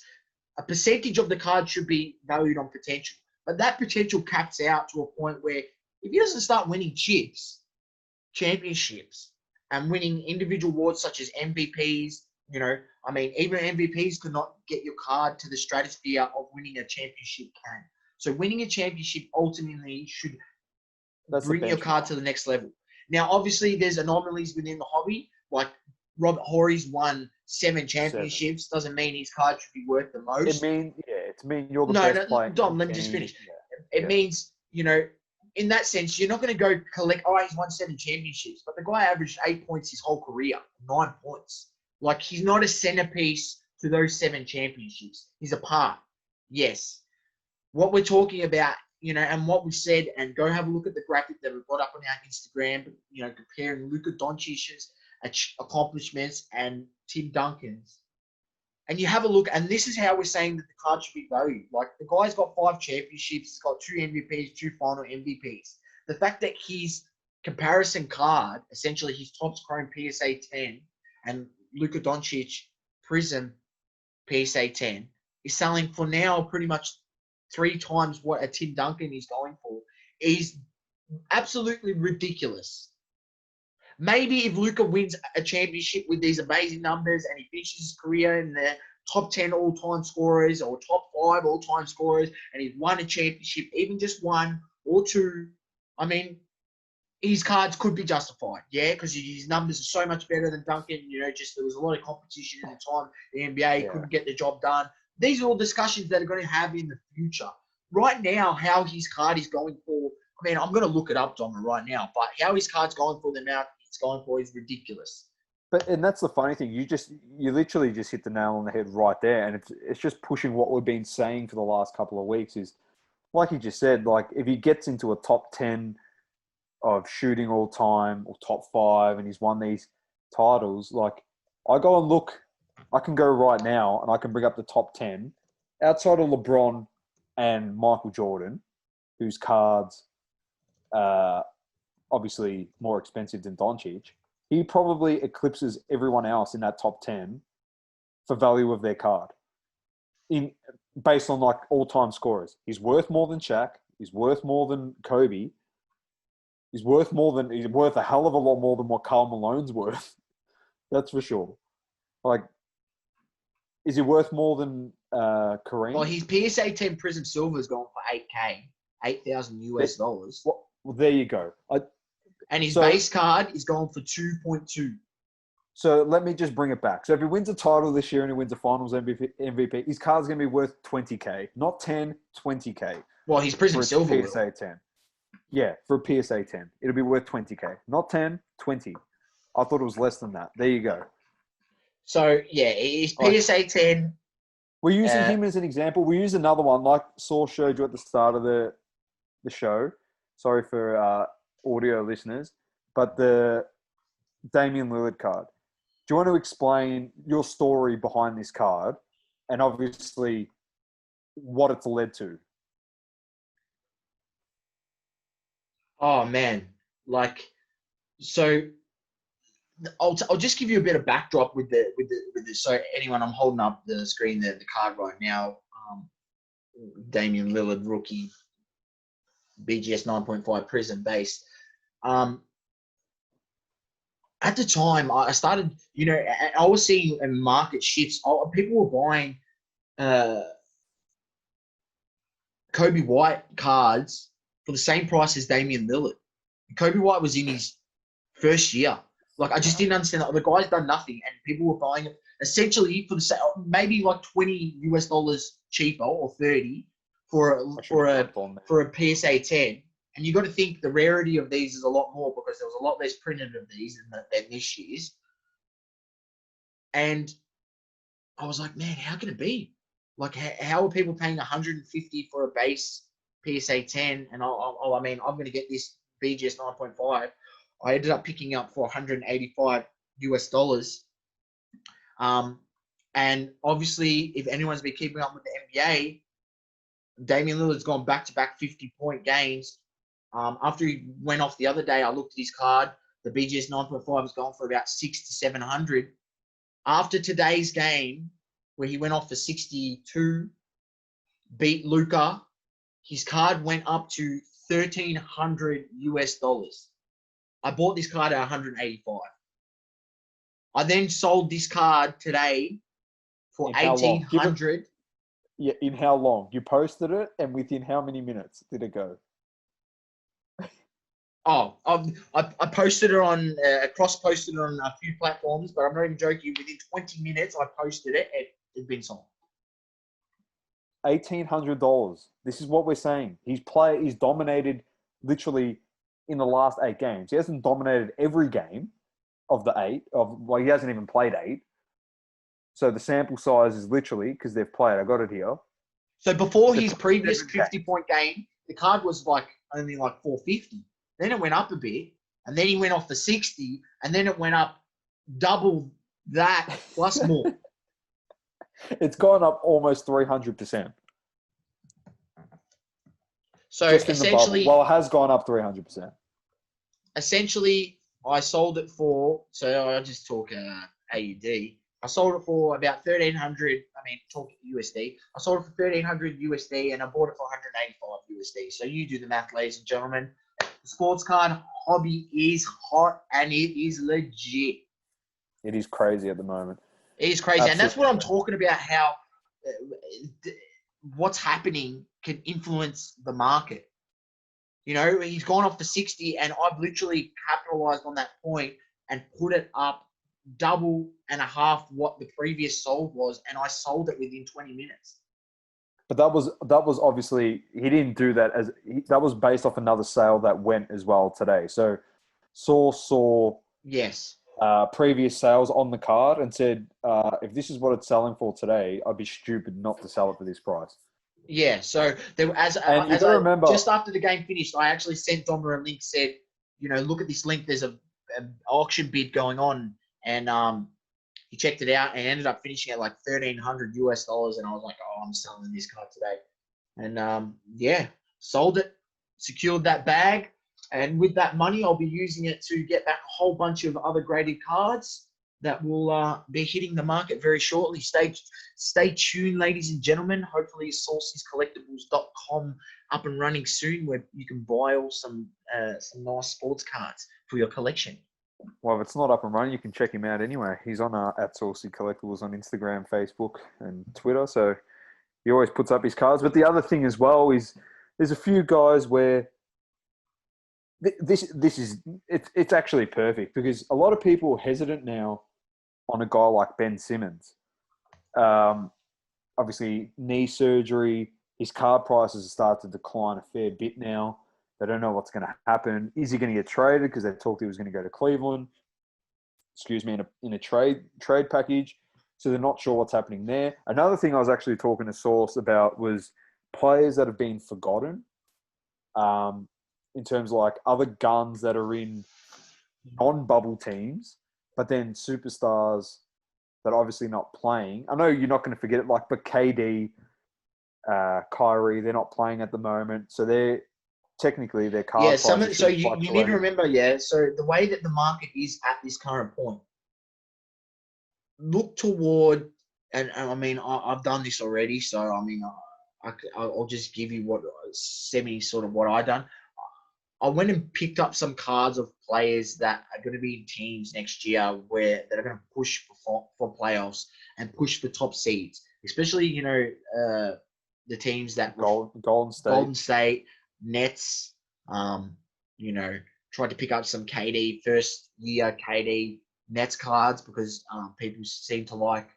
a percentage of the card should be valued on potential, but that potential caps out to a point where if he doesn't start winning championships, and winning individual awards such as MVPs, even MVPs could not get your card to the stratosphere of winning a championship can. So winning a championship ultimately should bring your card to the next level. Now, obviously, there's anomalies within the hobby. Like Robert Horry's won 7 championships. Doesn't mean his card should be worth the most. It means you're the best player. Dom, let me just finish. Yeah. It means, in that sense, you're not going to go collect, he's won 7 championships. But the guy averaged 8 points his whole career, 9 points. Like, he's not a centerpiece to those 7 championships. He's a part. Yes. What we're talking about and what we said, and go have a look at the graphic that we've got up on our Instagram, comparing Luka Doncic's accomplishments and Tim Duncan's. And you have a look, and this is how we're saying that the card should be valued. Like, the guy's got 5 championships, he's got 2 MVPs, 2 final MVPs. The fact that his comparison card, essentially his Topps Chrome PSA 10 and Luka Doncic Prism PSA 10, is selling for now pretty much 3 times what a Tim Duncan is going for, is absolutely ridiculous. Maybe if Luka wins a championship with these amazing numbers and he finishes his career in the top 10 all-time scorers or top 5 all-time scorers and he's won a championship, even just 1 or 2, I mean, his cards could be justified, because his numbers are so much better than Duncan. Just there was a lot of competition at the time. The NBA couldn't get the job done. These are all discussions that are going to have in the future. Right now, how his card is going for, I mean, I'm going to look it up, Domma, right now, but how his card's going for the amount it's going for is ridiculous. And that's the funny thing. You literally just hit the nail on the head right there, and it's just pushing what we've been saying for the last couple of weeks. Is like you just said, like if he gets into a top 10 of shooting all time or top 5, and he's won these titles, like I go and look, I can go right now and I can bring up the top 10 outside of LeBron and Michael Jordan, whose cards obviously more expensive than Doncic. He probably eclipses everyone else in that top 10 for value of their card. Based on like all-time scorers. He's worth more than Shaq. He's worth more than Kobe. He's worth a hell of a lot more than what Karl Malone's worth. That's for sure. Like, is he worth more than Kareem? Well, his PSA 10 Prism Silver is going for $8,000, $8,000. Well, there you go. And his base card is going for 2.2. So let me just bring it back. So if he wins a title this year and he wins a finals MVP, his card's going to be worth $20K. Not 10, $20K. Well, his Prism Silver PSA 10. Yeah, for a PSA 10. It'll be worth $20K. Not 10, 20. I thought it was less than that. There you go. So, yeah, his PSA 10. We're using him as an example. We use another one, like Sauce showed you at the start of the show. Sorry for audio listeners. But the Damian Lillard card. Do you want to explain your story behind this card and obviously what it's led to? Oh, man. So I'll just give you a bit of backdrop with the. So anyone, I'm holding up the screen, the card right now. Damian Lillard, rookie, BGS 9.5 Prism base. At the time, I started, I was seeing market shifts. People were buying Kobe White cards for the same price as Damian Lillard. Kobe White was in his first year. Like, I just didn't understand that. The guy's done nothing, and people were buying it essentially for the same, maybe like $20 cheaper or 30 for a PSA 10. And you got to think the rarity of these is a lot more because there was a lot less printed of these than this year's. And I was like, man, how can it be? Like, how are people paying $150 for a base PSA 10? And I mean, I'm going to get this BGS 9.5. I ended up picking up for $185. And obviously, if anyone's been keeping up with the NBA, Damian Lillard's gone back-to-back 50-point games. After he went off the other day, I looked at his card. The BGS 9.5 has gone for about 600 to 700. After today's game, where he went off for 62, beat Luka, his card went up to $1,300. I bought this card at 185. I then sold this card today for 1,800. Yeah, in how long? You posted it, and within how many minutes did it go? Oh, I posted it on, cross-posted it on a few platforms, but I'm not even joking. Within 20 minutes, I posted it, and it's been sold. $1,800. This is what we're saying. He's dominated literally in the last 8 games. He hasn't dominated every game of the 8. He hasn't even played 8. So the sample size is literally, because they've played, I got it here. So before his previous 50-point game, the card was like only like $4.50. Then it went up a bit, and then he went off for $60, and then it went up double that plus more. It's gone up almost 300%. So Just in the bubble. essentially, Well, it has gone up 300%. essentially, I sold it for. So I'll just talk AUD. I sold it for about 1,300. I mean, talk USD. I sold it for 1,300 USD, and I bought it for 185 USD. So you do the math, ladies and gentlemen. The sports card hobby is hot and it is legit. It is crazy at the moment. It is crazy, and that's what I'm Absolutely. talking about. How what's happening can influence the market. You know, he's gone off for 60, and I've literally capitalized on that point and put it up double and a half what the previous sold was, and I sold it within 20 minutes. But that was obviously, he didn't do that that was based off another sale that went as well today. So saw Yes. previous sales on the card and said, if this is what it's selling for today, I'd be stupid not to sell it for this price. Yeah, so there, And you gotta remember, just after the game finished, I actually sent Domma a link, said, you know, look at this link. There's a auction bid going on, and he checked it out and ended up finishing at like $1,300 US, and I was like, oh, I'm selling this card today, and yeah, sold it, secured that bag, and with that money, I'll be using it to get back a whole bunch of other graded cards that will be hitting the market very shortly. Stay tuned, ladies and gentlemen. Hopefully, sauceyscollectibles.com up and running soon, where you can buy all some nice sports cards for your collection. well, if it's not up and running, you can check him out anyway. He's on at Saucy Collectibles on Instagram, Facebook, and Twitter. So he always puts up his cards. But the other thing as well is there's a few guys where it's actually perfect, because a lot of people are hesitant now on a guy like Ben Simmons. Obviously, knee surgery, his card prices have started to decline a fair bit now. They don't know what's going to happen. Is he going to get traded? Because they talked he was going to go to Cleveland, in a trade package. So they're not sure what's happening there. Another thing I was actually talking to Sauce about was players that have been forgotten, in terms of like other guns that are in non-bubble teams, but then superstars that are obviously not playing. I know you're not going to forget it, but KD, Kyrie, they're not playing at the moment. So they're technically their card prices So should you fluctuate. need to remember, so the way that the market is at this current point, look toward, and I mean, I've done this already, so I mean, I'll just give you what I done. I went and picked up some cards of players that are going to be in teams next year that are going to push for playoffs and push for top seeds, especially, the teams that Golden State, Nets, tried to pick up some KD, first year KD Nets cards, because people seem to like,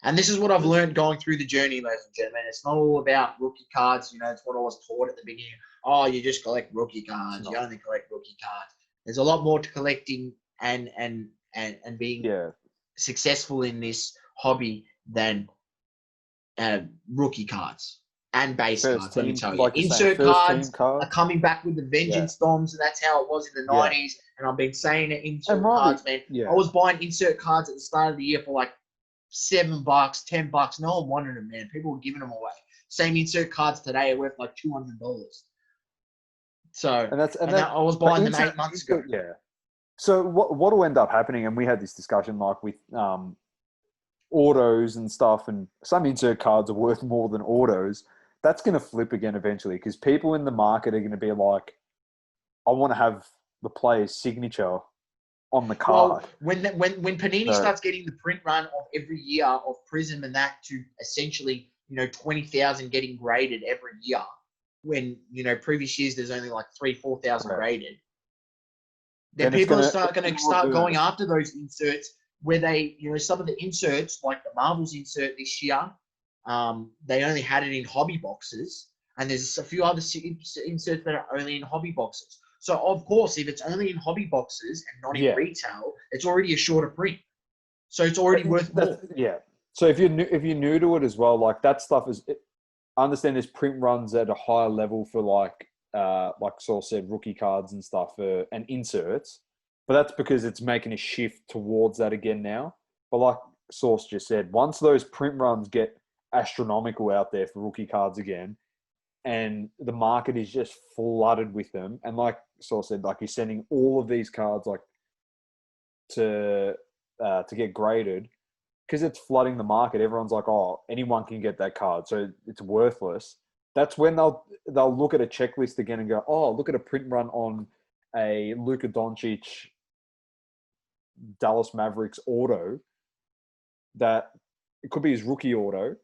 and this is what I've learned going through the journey, ladies and gentlemen. It's not all about rookie cards. It's what I was taught at the beginning. Oh, you just collect rookie cards. You only collect rookie cards. There's a lot more to collecting and being successful in this hobby than rookie cards and base cards. Let me tell you, insert cards are coming back with the vengeance, Doms, and that's how it was in the 90s. And I've been saying it. Insert cards, man. I was buying insert cards at the start of the year for like $7, $10. No one wanted them, man. People were giving them away. Same insert cards today are worth like $200. So I was buying them 8 months ago. Yeah. So what will end up happening, and we had this discussion like with autos and stuff, and some insert cards are worth more than autos. That's going to flip again eventually, because people in the market are going to be like, I want to have the player's signature on the card. Well, when Panini starts getting the print run of every year of Prism and that, to essentially 20,000 getting graded every year, when previous years there's only like 3,000-4,000 graded, then people are going to start going after those inserts, where they some of the inserts, like the Marvels insert this year, they only had it in hobby boxes, and there's a few other inserts that are only in hobby boxes. So, of course, if it's only in hobby boxes and not in retail, it's already a shorter print. So it's already worth more. Yeah. So if you're new to it as well, like that stuff is, I understand there's print runs at a higher level for like Saul said, rookie cards and stuff and inserts, but that's because it's making a shift towards that again now. But like Sauce just said, once those print runs get astronomical out there for rookie cards again, and the market is just flooded with them, and like Sauce said, like you're sending all of these cards like to get graded because it's flooding the market. Everyone's like, oh, anyone can get that card, so it's worthless. That's when they'll look at a checklist again and go, oh, look at a print run on a Luka Doncic Dallas Mavericks auto that it could be his rookie auto,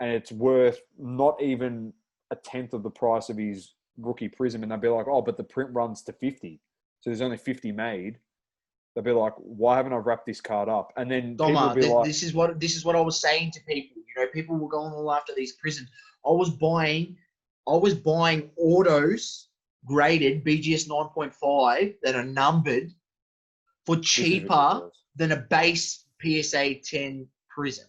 and it's worth not even a tenth of the price of his rookie Prism, and they'll be like, oh, but the print runs to 50, so there's only 50 made. They'll be like, why haven't I wrapped this card up? And then people will be like, this is what I was saying to people. You know, people were going all after these Prisms. I was buying autos graded BGS 9.5 that are numbered for cheaper than a base PSA 10 Prism.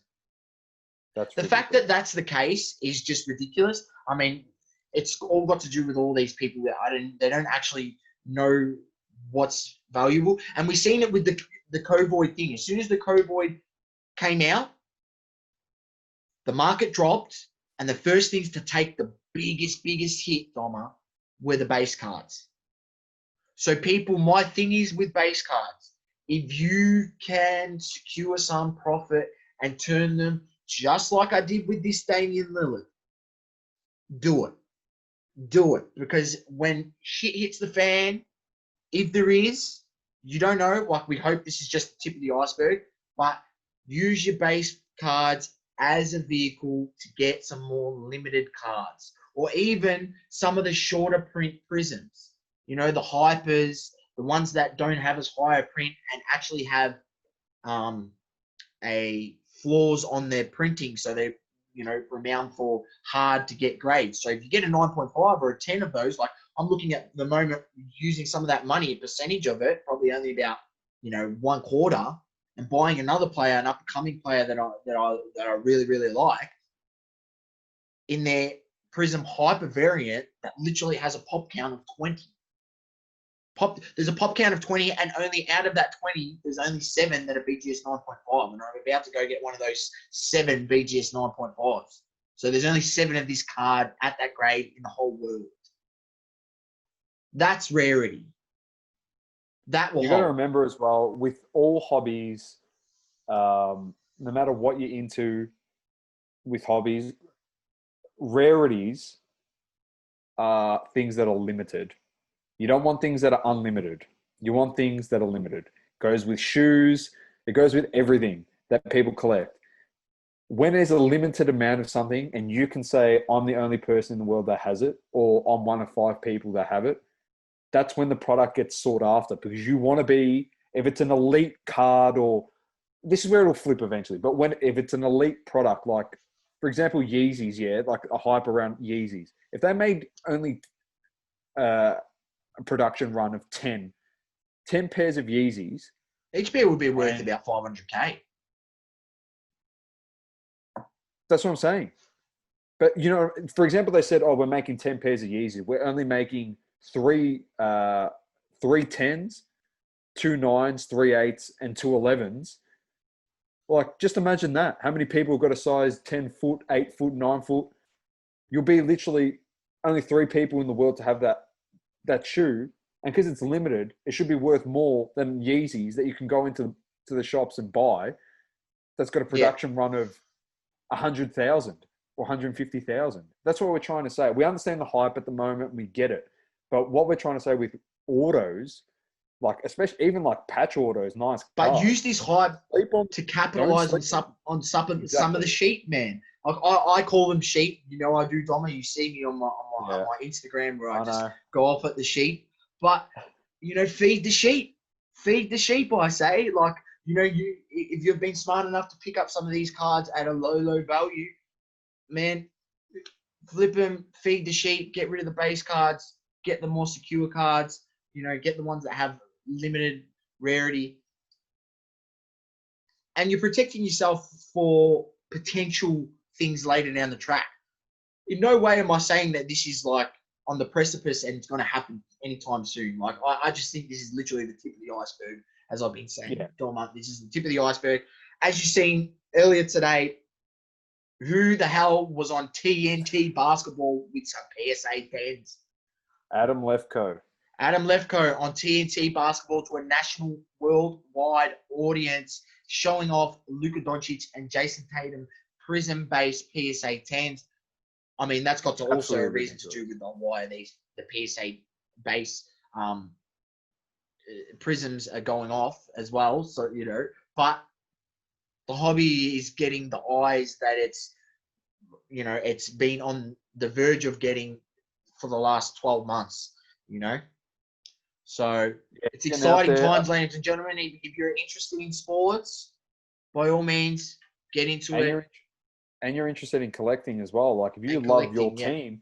The fact that that's the case is just ridiculous. I mean, it's all got to do with all these people that they don't actually know what's valuable. And we've seen it with the Covoid thing. As soon as the Covoid came out, the market dropped, and the first things to take the biggest hit, Domma, were the base cards. So people, my thing is with base cards, if you can secure some profit and turn them just like I did with this Damian Lillard, do it. Do it. Because when shit hits the fan, if there is, you don't know, like we hope this is just the tip of the iceberg, but use your base cards as a vehicle to get some more limited cards, or even some of the shorter print prisms. You know, the hypers, the ones that don't have as high a print and actually have a flaws on their printing, so they, you know, renowned for hard to get grades. So if you get a 9.5 or a 10 of those, like I'm looking at the moment using some of that money, a percentage of it, probably only about, you know, 1/4, and buying another player, an up-and-coming player that I really, really like, in their Prism Hyper variant that literally has a pop count of 20. There's a pop count of 20, and only out of that 20, there's only 7 that are BGS 9.5, and I'm about to go get one of those 7 BGS 9.5s. So there's only 7 of this card at that grade in the whole world. That's rarity. That will you hold. got to remember as well, with all hobbies, no matter what you're into with hobbies, rarities are things that are limited. You don't want things that are unlimited. You want things that are limited. It goes with shoes. It goes with everything that people collect. When there's a limited amount of something and you can say, I'm the only person in the world that has it, or I'm one of 5 people that have it, that's when the product gets sought after, because you want to be, if it's an elite card, or this is where it'll flip eventually, but if it's an elite product, like, for example, Yeezys, yeah, like a hype around Yeezys. If they made only a production run of 10 pairs of Yeezys, each pair would be worth about 500K. That's what I'm saying. But, you know, for example, they said, oh, we're making 10 pairs of Yeezys. We're only making 3 10s, 2 9s, 3 8s, and 2 11s. Like, just imagine that. How many people have got a size 10 foot, 8 foot, 9 foot? You'll be literally only 3 people in the world to have that shoe. And because it's limited, it should be worth more than Yeezys that you can go into the shops and buy. That's got a production run of 100,000 or 150,000. That's what we're trying to say. We understand the hype at the moment. We get it. But what we're trying to say with autos, like especially even like patch autos, nice. But cars, use this hype to capitalize on some of the sheep, man. Like I call them sheep. You know, I do, Domma. You see me on my Instagram where I just go off at the sheep. But you know, feed the sheep. Feed the sheep. I say, like, you know, if you've been smart enough to pick up some of these cards at a low value, man, flip them, feed the sheep, get rid of the base cards, get the more secure cards. You know, get the ones that have limited rarity, and you're protecting yourself for potential things later down the track. in no way am I saying that this is like on the precipice and it's going to happen anytime soon. Like, I just think this is literally the tip of the iceberg, as I've been saying. Yeah. Domma, this is the tip of the iceberg. As you've seen earlier today, who the hell was on TNT basketball with some PSA 10s? Adam Lefko. Adam Lefko on TNT basketball to a national worldwide audience, showing off Luka Doncic and Jason Tatum prism-based PSA 10s. I mean, that's got to also a reason to do with why the PSA base prisms are going off as well. So, but the hobby is getting the eyes that it's been on the verge of getting for the last 12 months, So it's exciting times, ladies and gentlemen. If you're interested in sports, by all means, get into it. And you're interested in collecting as well. Like, if you love your team,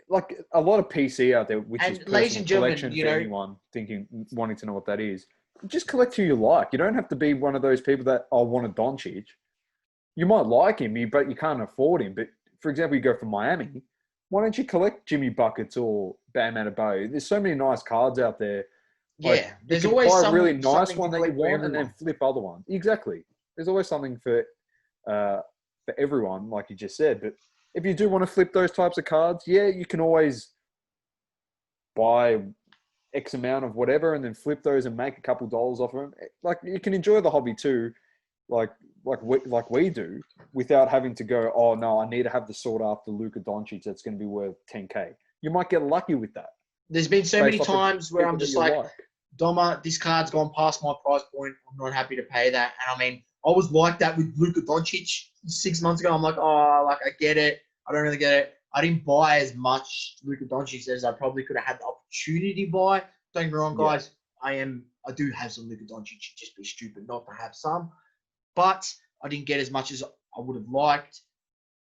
like a lot of PC out there, which is personal collection for anyone wanting to know what that is. Just collect who you like. You don't have to be one of those people that, want a Doncic. You might like him, but you can't afford him. But, for example, you go from Miami, why don't you collect Jimmy Buckets or Bam Adebayo? There's so many nice cards out there. Yeah, there's always buy a really nice one that you want and then flip other ones. Exactly. There's always something for everyone, like you just said. But if you do want to flip those types of cards, you can always buy X amount of whatever and then flip those and make a couple dollars off them. Like, you can enjoy the hobby too, like we do, without having to go, oh no, I need to have the sought after Luka Doncic that's going to be worth $10K. You might get lucky with that. There's been so many times where I'm just like, Domma, this card's gone past my price point. I'm not happy to pay that. And I mean, I was like that with Luka Doncic 6 months ago. I'm like, I get it. I don't really get it. I didn't buy as much Luka Doncic as I probably could have had the opportunity to buy. Don't get me wrong, guys. I do have some Luka Doncic. It'd just be stupid not to have some. But I didn't get as much as I would have liked.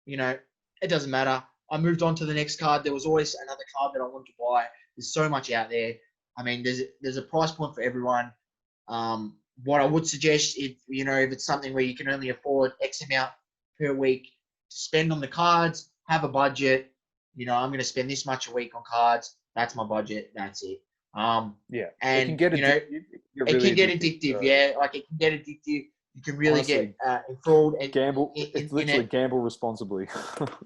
It doesn't matter. I moved on to the next card. There was always another card that I wanted to buy. There's so much out there. I mean, there's a price point for everyone. What I would suggest, if it's something where you can only afford X amount per week to spend on the cards, have a budget. I'm going to spend this much a week on cards. That's my budget. That's it. And it can get addictive. It can get addictive. Yeah, like it can get addictive. You can really get enthralled and gamble. It's literally gamble responsibly.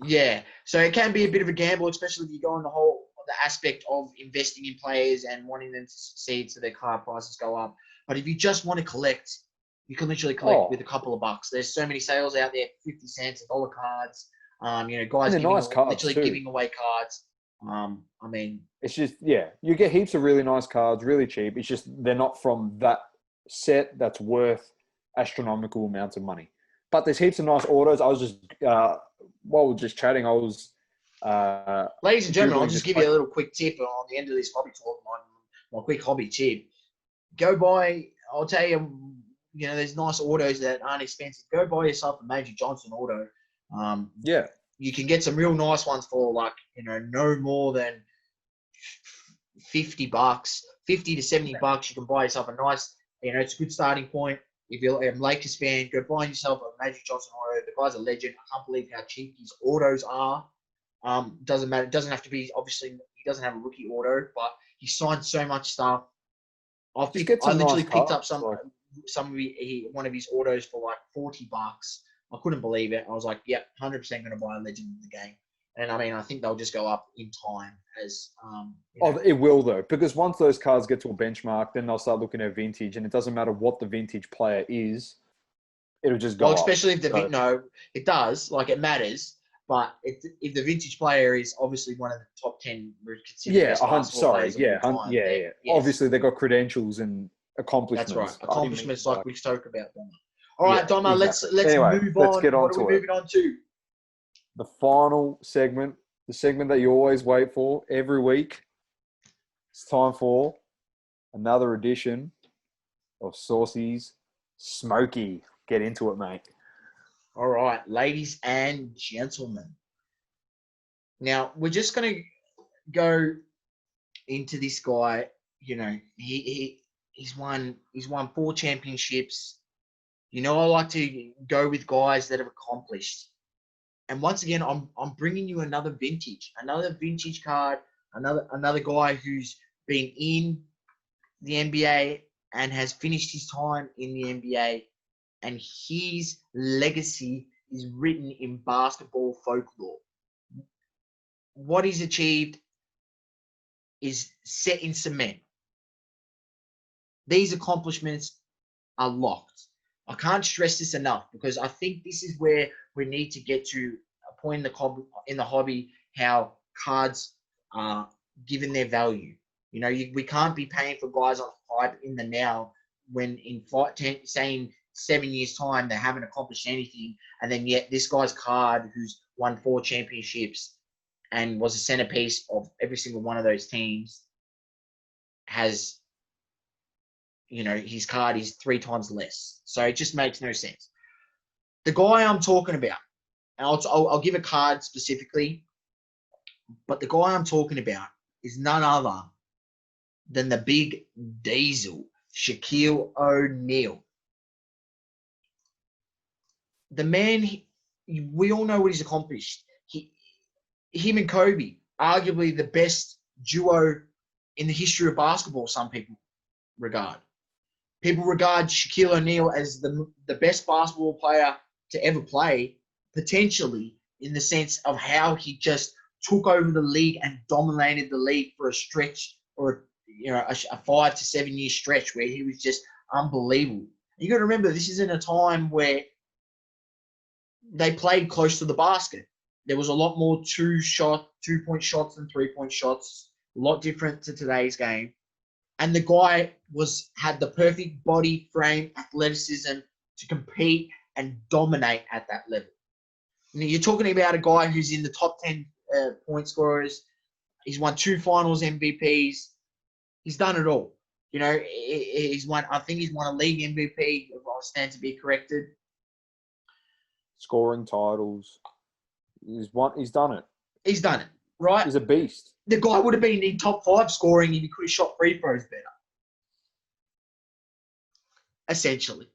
Yeah, so it can be a bit of a gamble, especially if you go on the aspect of investing in players and wanting them to succeed so their card prices go up. But if you just want to collect, you can literally collect with a couple of bucks. There's so many sales out there, 50 cents, $1 cards. Guys giving away cards. I mean, it's just, you get heaps of really nice cards, really cheap. It's just they're not from that set that's worth astronomical amounts of money. But there's heaps of nice autos. I was just, while we're just chatting, I was... ladies and gentlemen, I'll just give you a little quick tip on the end of this hobby talk, my quick hobby tip. Go buy, I'll tell you, there's nice autos that aren't expensive. Go buy yourself a Major Johnson auto. You can get some real nice ones for no more than $50, $50 to $70. You can buy yourself a nice, it's a good starting point. If you're a Lakers fan, go buy yourself a Major Johnson auto. The guy's a legend. I can't believe how cheap his autos are. Doesn't matter. It doesn't have to be, obviously, he doesn't have a rookie auto, but he signed so much stuff. I literally picked up one of his autos for like $40. I couldn't believe it. I was like, yep, 100% going to buy a legend in the game. And I mean, I think they'll just go up in time as. It will though, because once those cards get to a benchmark, then they'll start looking at vintage, and it doesn't matter what the vintage player is, it'll just go up. Especially if it does. Like, it matters. But if the vintage player is obviously one of the top 10 considered yes. Obviously, they've got credentials and accomplishments. That's right. Accomplishments like we spoke about, Domma. All right, Domma, exactly. let's move on. Let's get on what are we moving on to? The final segment, the segment that you always wait for every week. It's time for another edition of Sauceys Smokey. Get into it, mate. All right, ladies and gentlemen. Now, we're just going to go into this guy. He's won 4 championships. I like to go with guys that have accomplished. And once again, I'm bringing you another vintage card, another guy who's been in the NBA and has finished his time in the NBA, and his legacy is written in basketball folklore. What he's achieved is set in cement. These accomplishments are locked. I can't stress this enough because I think this is where we need to get to a point in the hobby how cards are given their value. You know, we can't be paying for guys on hype in the now when in 7 years' time they haven't accomplished anything, and then yet this guy's card who's won 4 championships and was a centerpiece of every single one of those teams has, you know, his card is 3 times less. So it just makes no sense. The guy I'm talking about, and I'll give a card specifically, but the guy I'm talking about is none other than the big diesel, Shaquille O'Neal. The man, we all know what he's accomplished. Him and Kobe, arguably the best duo in the history of basketball, some people regard. People regard Shaquille O'Neal as the best basketball player to ever play, potentially, in the sense of how he just took over the league and dominated the league for a stretch, or a 5 to 7 year stretch where he was just unbelievable. You got to remember, this is in a time where they played close to the basket. There was a lot more 2-point shots than 3-point shots. A lot different to today's game. And the guy had the perfect body frame, athleticism to compete and dominate at that level. You're talking about a guy who's in the top 10 point scorers. He's won 2 finals MVPs. He's done it all. You know, I think he's won a league MVP, if I stand to be corrected. Scoring titles. He's done it. He's done it, right? He's a beast. The guy would have been in top 5 scoring if he could have shot free throws better. Essentially.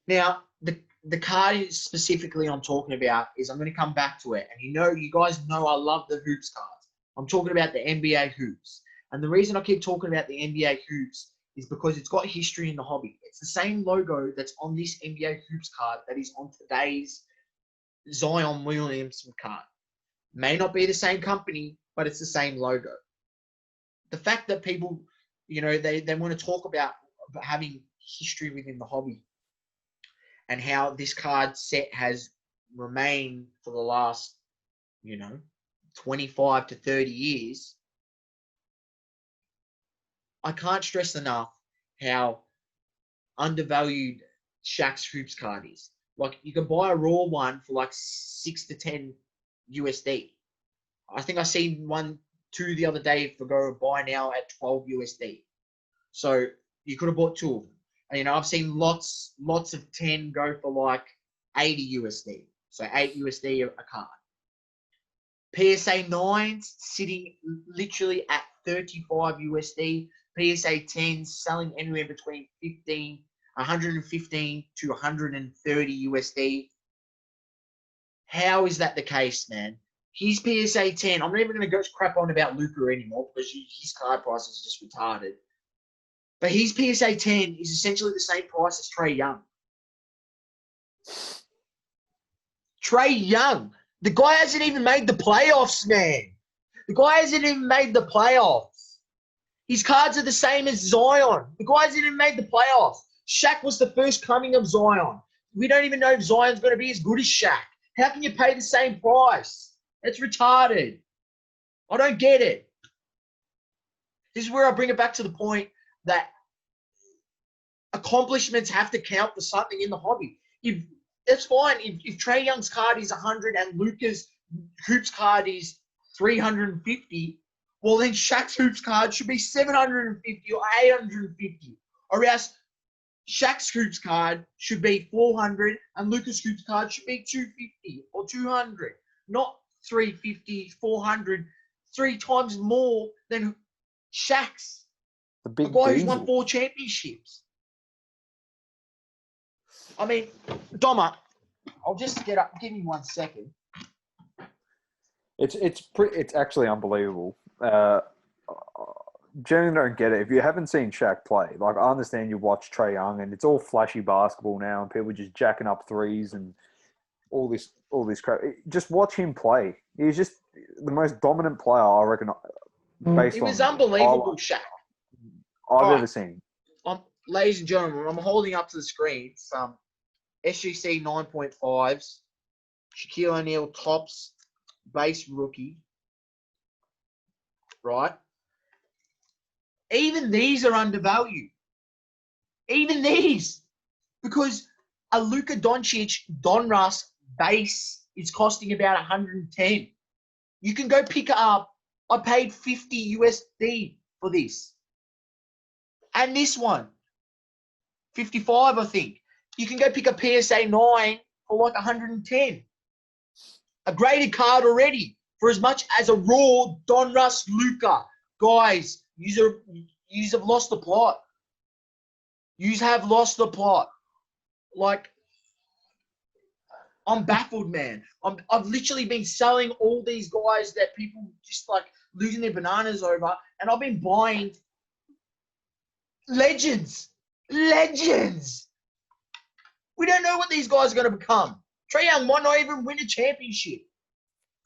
Now, the card specifically I'm talking about is, I'm going to come back to it. And you guys know I love the hoops cards. I'm talking about the NBA hoops. And the reason I keep talking about the NBA hoops is because it's got history in the hobby. It's the same logo that's on this NBA hoops card that is on today's Zion Williamson card. May not be the same company, but it's the same logo. The fact that people, they want to talk about having history within the hobby and how this card set has remained for the last, 25 to 30 years. I can't stress enough how undervalued Shaq's hoops card is. Like, you can buy a raw one for like 6 to 10 USD. I think I seen 2 the other day for go buy now at 12 USD. So you could have bought 2 of them. And, I've seen lots of 10 go for like 80 USD. So 8 USD a card. PSA 9s sitting literally at 35 USD. PSA 10s selling anywhere between 115 to 130 USD. How is that the case, man? His PSA 10, I'm not even going to go crap on about Luka anymore because his card price is just retarded. But his PSA 10 is essentially the same price as Trae Young. Trae Young. The guy hasn't even made the playoffs, man. The guy hasn't even made the playoffs. His cards are the same as Zion. The guy hasn't even made the playoffs. Shaq was the first coming of Zion. We don't even know if Zion's going to be as good as Shaq. How can you pay the same price? That's retarded. I don't get it. This is where I bring it back to the point that accomplishments have to count for something in the hobby. That's fine. If Trae Young's card is 100 and Luka's hoops card is 350, well, then Shaq's hoops card should be 750 or 850. Or else Shaq's hoops card should be 400 and Luka's hoops card should be 250 or 200. Not 350, 400, 3 times more than Shaq's. The big guy who's diesel. won 4 championships. I mean, Domma, I'll just get up. Give me 1 second. It's actually unbelievable. Generally don't get it. If you haven't seen Shaq play, like I understand you watch Trae Young and it's all flashy basketball now and people just jacking up threes and all this crap. Just watch him play. He's just the most dominant player I reckon. Based It was on unbelievable, Shaq. I've ever seen. Ladies and gentlemen, I'm holding up to the screen some SGC 9.5s, Shaquille O'Neal tops, base rookie, right? Even these are undervalued. Even these. Because a Luka Doncic Donruss base is costing about 110. You can go pick it up. I paid 50 USD for this. And this one, 55, I think. You can go pick a PSA 9 for like 110. A graded card already for as much as a raw Donruss Luka. Guys, you have lost the plot. You have lost the plot. Like, I'm baffled, man. I've literally been selling all these guys that people just like losing their bananas over, and I've been buying legends. Legends. We don't know what these guys are going to become. Trae Young might not even win a championship.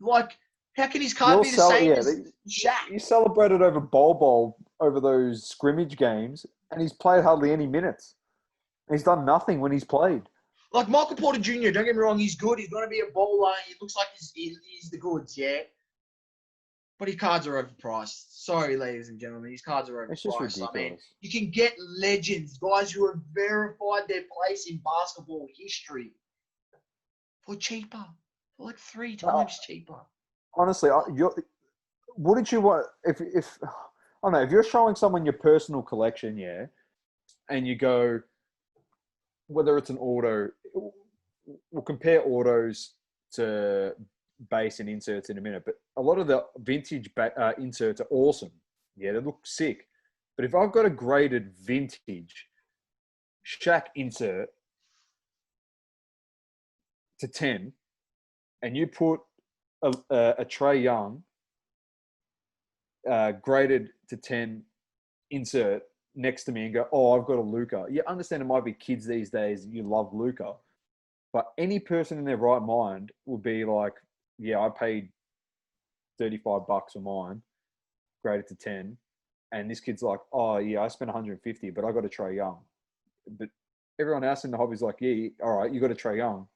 Like, how can his card be the same as Shaq? You celebrated over Bol over those scrimmage games, and he's played hardly any minutes. He's done nothing when he's played. Like Michael Porter Jr., don't get me wrong, he's good. He's going to be a bowler. He looks like he's the goods, yeah. But his cards are overpriced. Sorry, ladies and gentlemen. His cards are overpriced. It's just ridiculous. I mean, you can get legends, guys who have verified their place in basketball history for cheaper. For like 3 times cheaper. Honestly, wouldn't you want if I don't know, if you're showing someone your personal collection, yeah, and you go, whether it's an auto, we'll compare autos to base and inserts in a minute, but a lot of the vintage inserts are awesome. Yeah, they look sick. But if I've got a graded vintage Shaq insert to 10, and you put a Trae Young graded to 10 insert next to me and go, oh, I've got a Luka. You understand it might be kids these days, you love Luka. But any person in their right mind would be like, yeah, I paid $35 for mine, graded to 10. And this kid's like, oh, yeah, I spent 150, but I got a Trae Young. But everyone else in the hobby's like, yeah, all right, you got a Trae Young.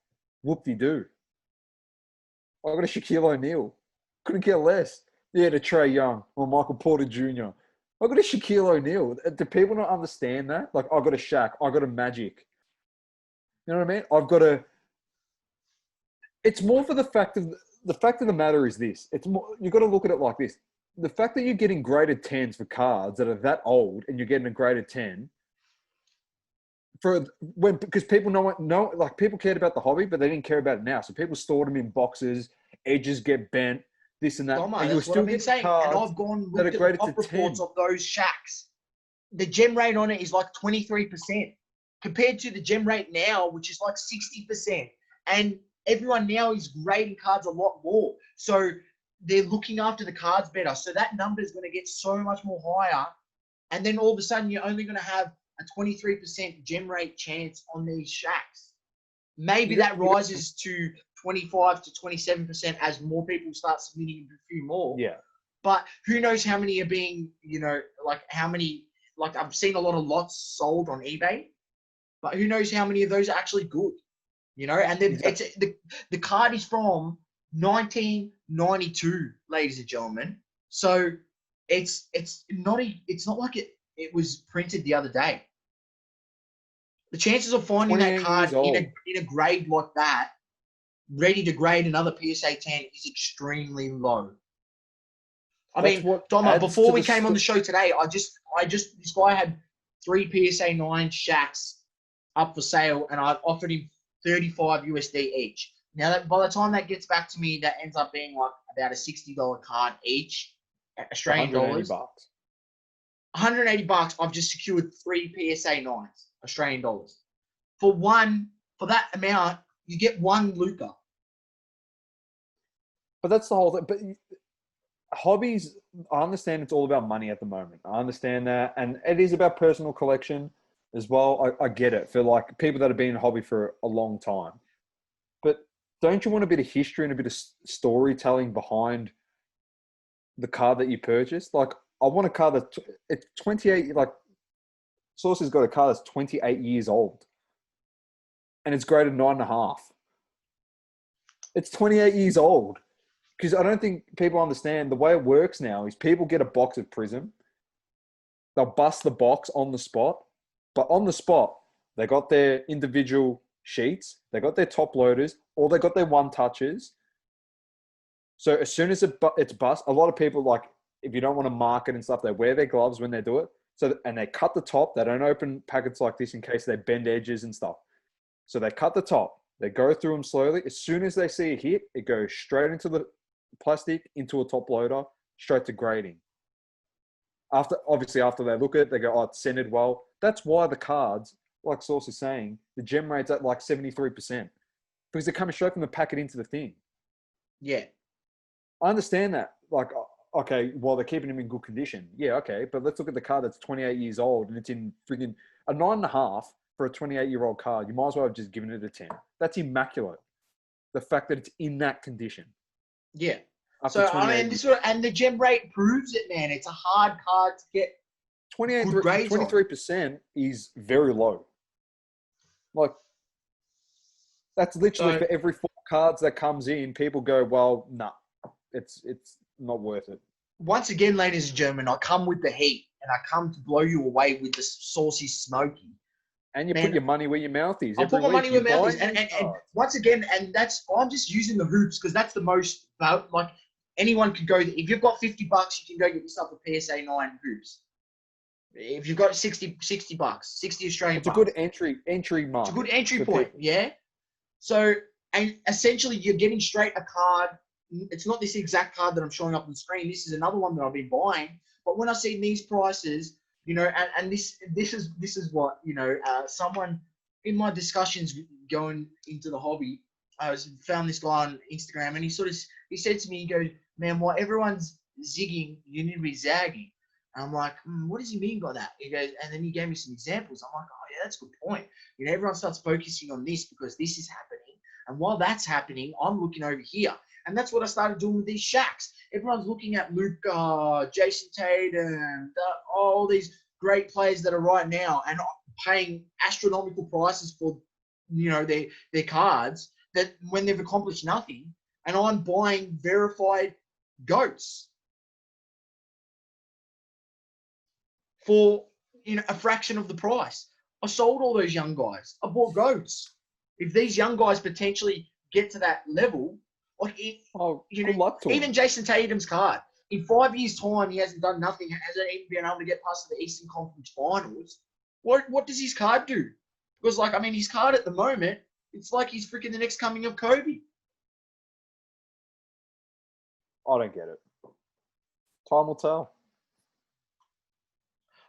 Whoop-de-doo. I got a Shaquille O'Neal. Couldn't care less. Yeah, to Trae Young or Michael Porter Jr. I got a Shaquille O'Neal. Do people not understand that? Like, I got a Shaq. I got a Magic. You know what I mean? I've got a. It's more for the fact of the matter is this. It's more. You got to look at it like this. The fact that you're getting graded 10s for cards that are that old, and you're getting a graded 10. Because people know like people cared about the hobby, but they didn't care about it now. So people stored them in boxes, edges get bent, this and that. Doma, and that's what I've been saying. And I've gone looked at the top reports of those Shaqs. The gem rate on it is like 23% compared to the gem rate now, which is like 60%. And everyone now is grading cards a lot more. So they're looking after the cards better. So that number is going to get so much more higher. And then all of a sudden, you're only going to have a 23% gem rate chance on these Shaqs. Maybe that rises to 25 to 27% as more people start submitting a few more. Yeah. But who knows how many are being, like how many, like I've seen a lot of lots sold on eBay, but who knows how many of those are actually good, and then the card is from 1992, ladies and gentlemen. So it's not like it was printed the other day. The chances of finding that card in a grade like that, ready to grade another PSA 10, is extremely low. I mean, Domma, before we came on the show today, this guy had 3 PSA 9 Shaqs up for sale, and I offered him $35 USD each. Now, that by the time that gets back to me, that ends up being like about a $60 card each, Australian dollars. $180. I've just secured 3 PSA 9s, Australian dollars. For that amount, You get one Luca. But that's the whole thing. But hobbies, I understand it's all about money at the moment. I understand that. And it is about personal collection as well. I get it for like people that have been in a hobby for a long time. But don't you want a bit of history and a bit of storytelling behind the card that you purchased? Like, I want a card that's it's 28, like, Sauceys got a card that's 28 years old. And it's graded 9.5. It's 28 years old. Because I don't think people understand the way it works now is people get a box of Prism. They'll bust the box on the spot. But on the spot, they got their individual sheets. They got their top loaders. Or they got their one touches. So as soon as it's bust, a lot of people, like, if you don't want to mark it and stuff, they wear their gloves when they do it. And they cut the top. They don't open packets like this in case they bend edges and stuff. So they cut the top. They go through them slowly. As soon as they see a hit, it goes straight into the plastic, into a top loader, straight to grading. After they look at it, they go, oh, it's scented well. That's why the cards, like Sauce is saying, the gem rate's at like 73%. Because they're coming straight from the packet into the thing. Yeah. I understand that. Like, okay, well, they're keeping him in good condition. Yeah, okay. But let's look at the card that's 28 years old and it's in freaking a 9.5 for a 28-year-old card. You might as well have just given it a 10. That's immaculate. The fact that it's in that condition. Yeah. After So, I mean, and the gem rate proves it, man. It's a hard card to get 23% is very low. Like, that's literally for every 4 cards that comes in, people go, well, nah, it's not worth it. Once again, ladies and gentlemen, I come with the heat, and I come to blow you away with the Sauceys Smokey. And you put your money where your mouth is. I put my money where my mouth is. And once again, I'm just using the hoops because that's the most, like, anyone can go. If you've got $50, you can go get yourself a PSA 9 hoops. If you've got $60, 60 Australian bucks. It's a good entry mark. It's a good entry point, yeah? So, and essentially you're getting straight a card. It's not this exact card that I'm showing up on the screen. This is another one that I've been buying. But when I see these prices, you know, and this is what, you know, someone in my discussions going into the hobby, I found this guy on Instagram, and he said to me, he goes, man, while everyone's zigging, you need to be zagging. And I'm like, what does he mean by that? He goes, and then he gave me some examples. I'm like, oh yeah, that's a good point. You know, everyone starts focusing on this because this is happening. And while that's happening, I'm looking over here. And that's what I started doing with these Shaqs. Everyone's looking at Luka, Jason Tatum, all these great players that are right now and paying astronomical prices for, you know, their cards that when they've accomplished nothing. And I'm buying verified GOATs for, you know, a fraction of the price. I sold all those young guys. I bought GOATs. If these young guys potentially get to that level, like good luck to even Jason Tatum's card, in 5 years' time, he hasn't done nothing, hasn't even been able to get past the Eastern Conference Finals. What does his card do? Because, like, I mean, his card at the moment, it's like he's freaking the next coming of Kobe. I don't get it. Time will tell.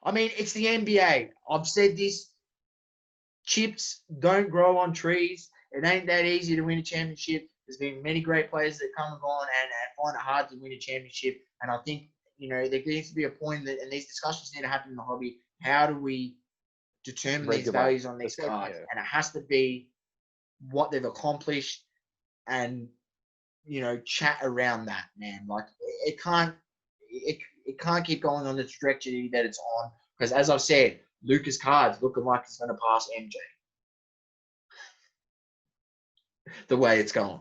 I mean, it's the NBA. I've said this. Chips don't grow on trees. It ain't that easy to win a championship. There's been many great players that come and gone and find it hard to win a championship. And I think, you know, there needs to be a point that, and these discussions need to happen in the hobby. How do we determine these values on these cards? Yeah. And it has to be what they've accomplished and, you know, chat around that, man. Like, it can't keep going on the trajectory that it's on. Because as I've said, Luka's card's looking like it's going to pass MJ. The way it's going.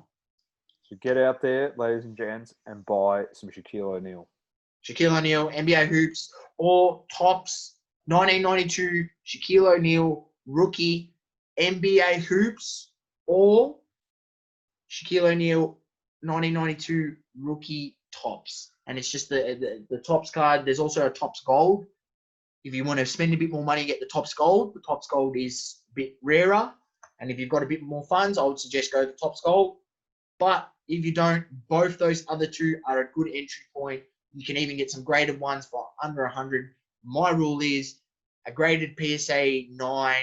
So get out there, ladies and gents, and buy some Shaquille O'Neal. Shaquille O'Neal, NBA hoops, or tops, 1992 Shaquille O'Neal rookie NBA hoops, or Shaquille O'Neal 1992 rookie tops. And it's just the tops card. There's also a tops gold. If you want to spend a bit more money, get the tops gold. The tops gold is a bit rarer. And if you've got a bit more funds, I would suggest go to tops gold. But if you don't, both those other two are a good entry point. You can even get some graded ones for under 100. My rule is a graded PSA 9,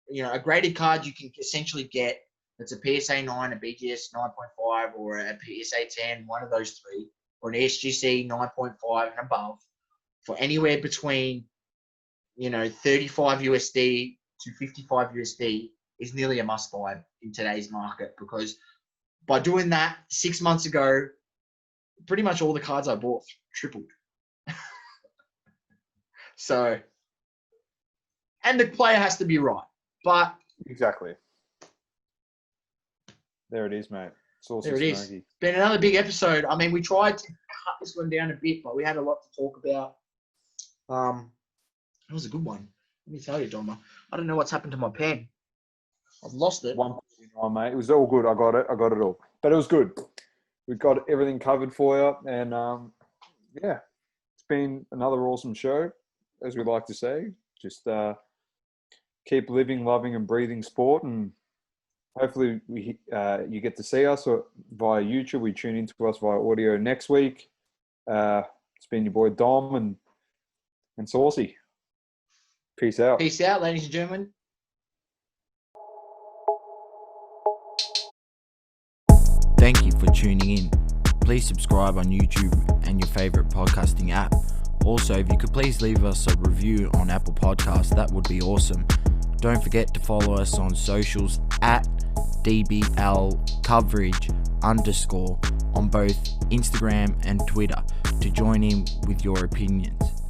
you know, a graded card you can essentially get it's a PSA 9, a BGS 9.5, or a PSA 10, one of those three, or an SGC 9.5 and above, for anywhere between, 35 USD to 55 USD is nearly a must buy in today's market, because by doing that 6 months ago, pretty much all the cards I bought tripled. So, and the player has to be right, but Exactly. There it is, mate. Sauceys there it is. Smokey. Been another big episode. I mean, we tried to cut this one down a bit, but we had a lot to talk about. It was a good one. Let me tell you, Domma. I don't know what's happened to my pen. I've lost it. 1.9, mate. It was all good. I got it all. But it was good. We got everything covered for you. And, yeah, it's been another awesome show, as we like to say. Just keep living, loving, and breathing sport. And hopefully you get to see us via YouTube. We tune into us via audio next week. It's been your boy Dom and Saucy. Peace out. Peace out, ladies and gentlemen. Thank you for tuning in. Please subscribe on YouTube and your favorite podcasting app. Also, if you could please leave us a review on Apple Podcasts, that would be awesome. Don't forget to follow us on socials at DBL_coverage_ on both Instagram and Twitter to join in with your opinions.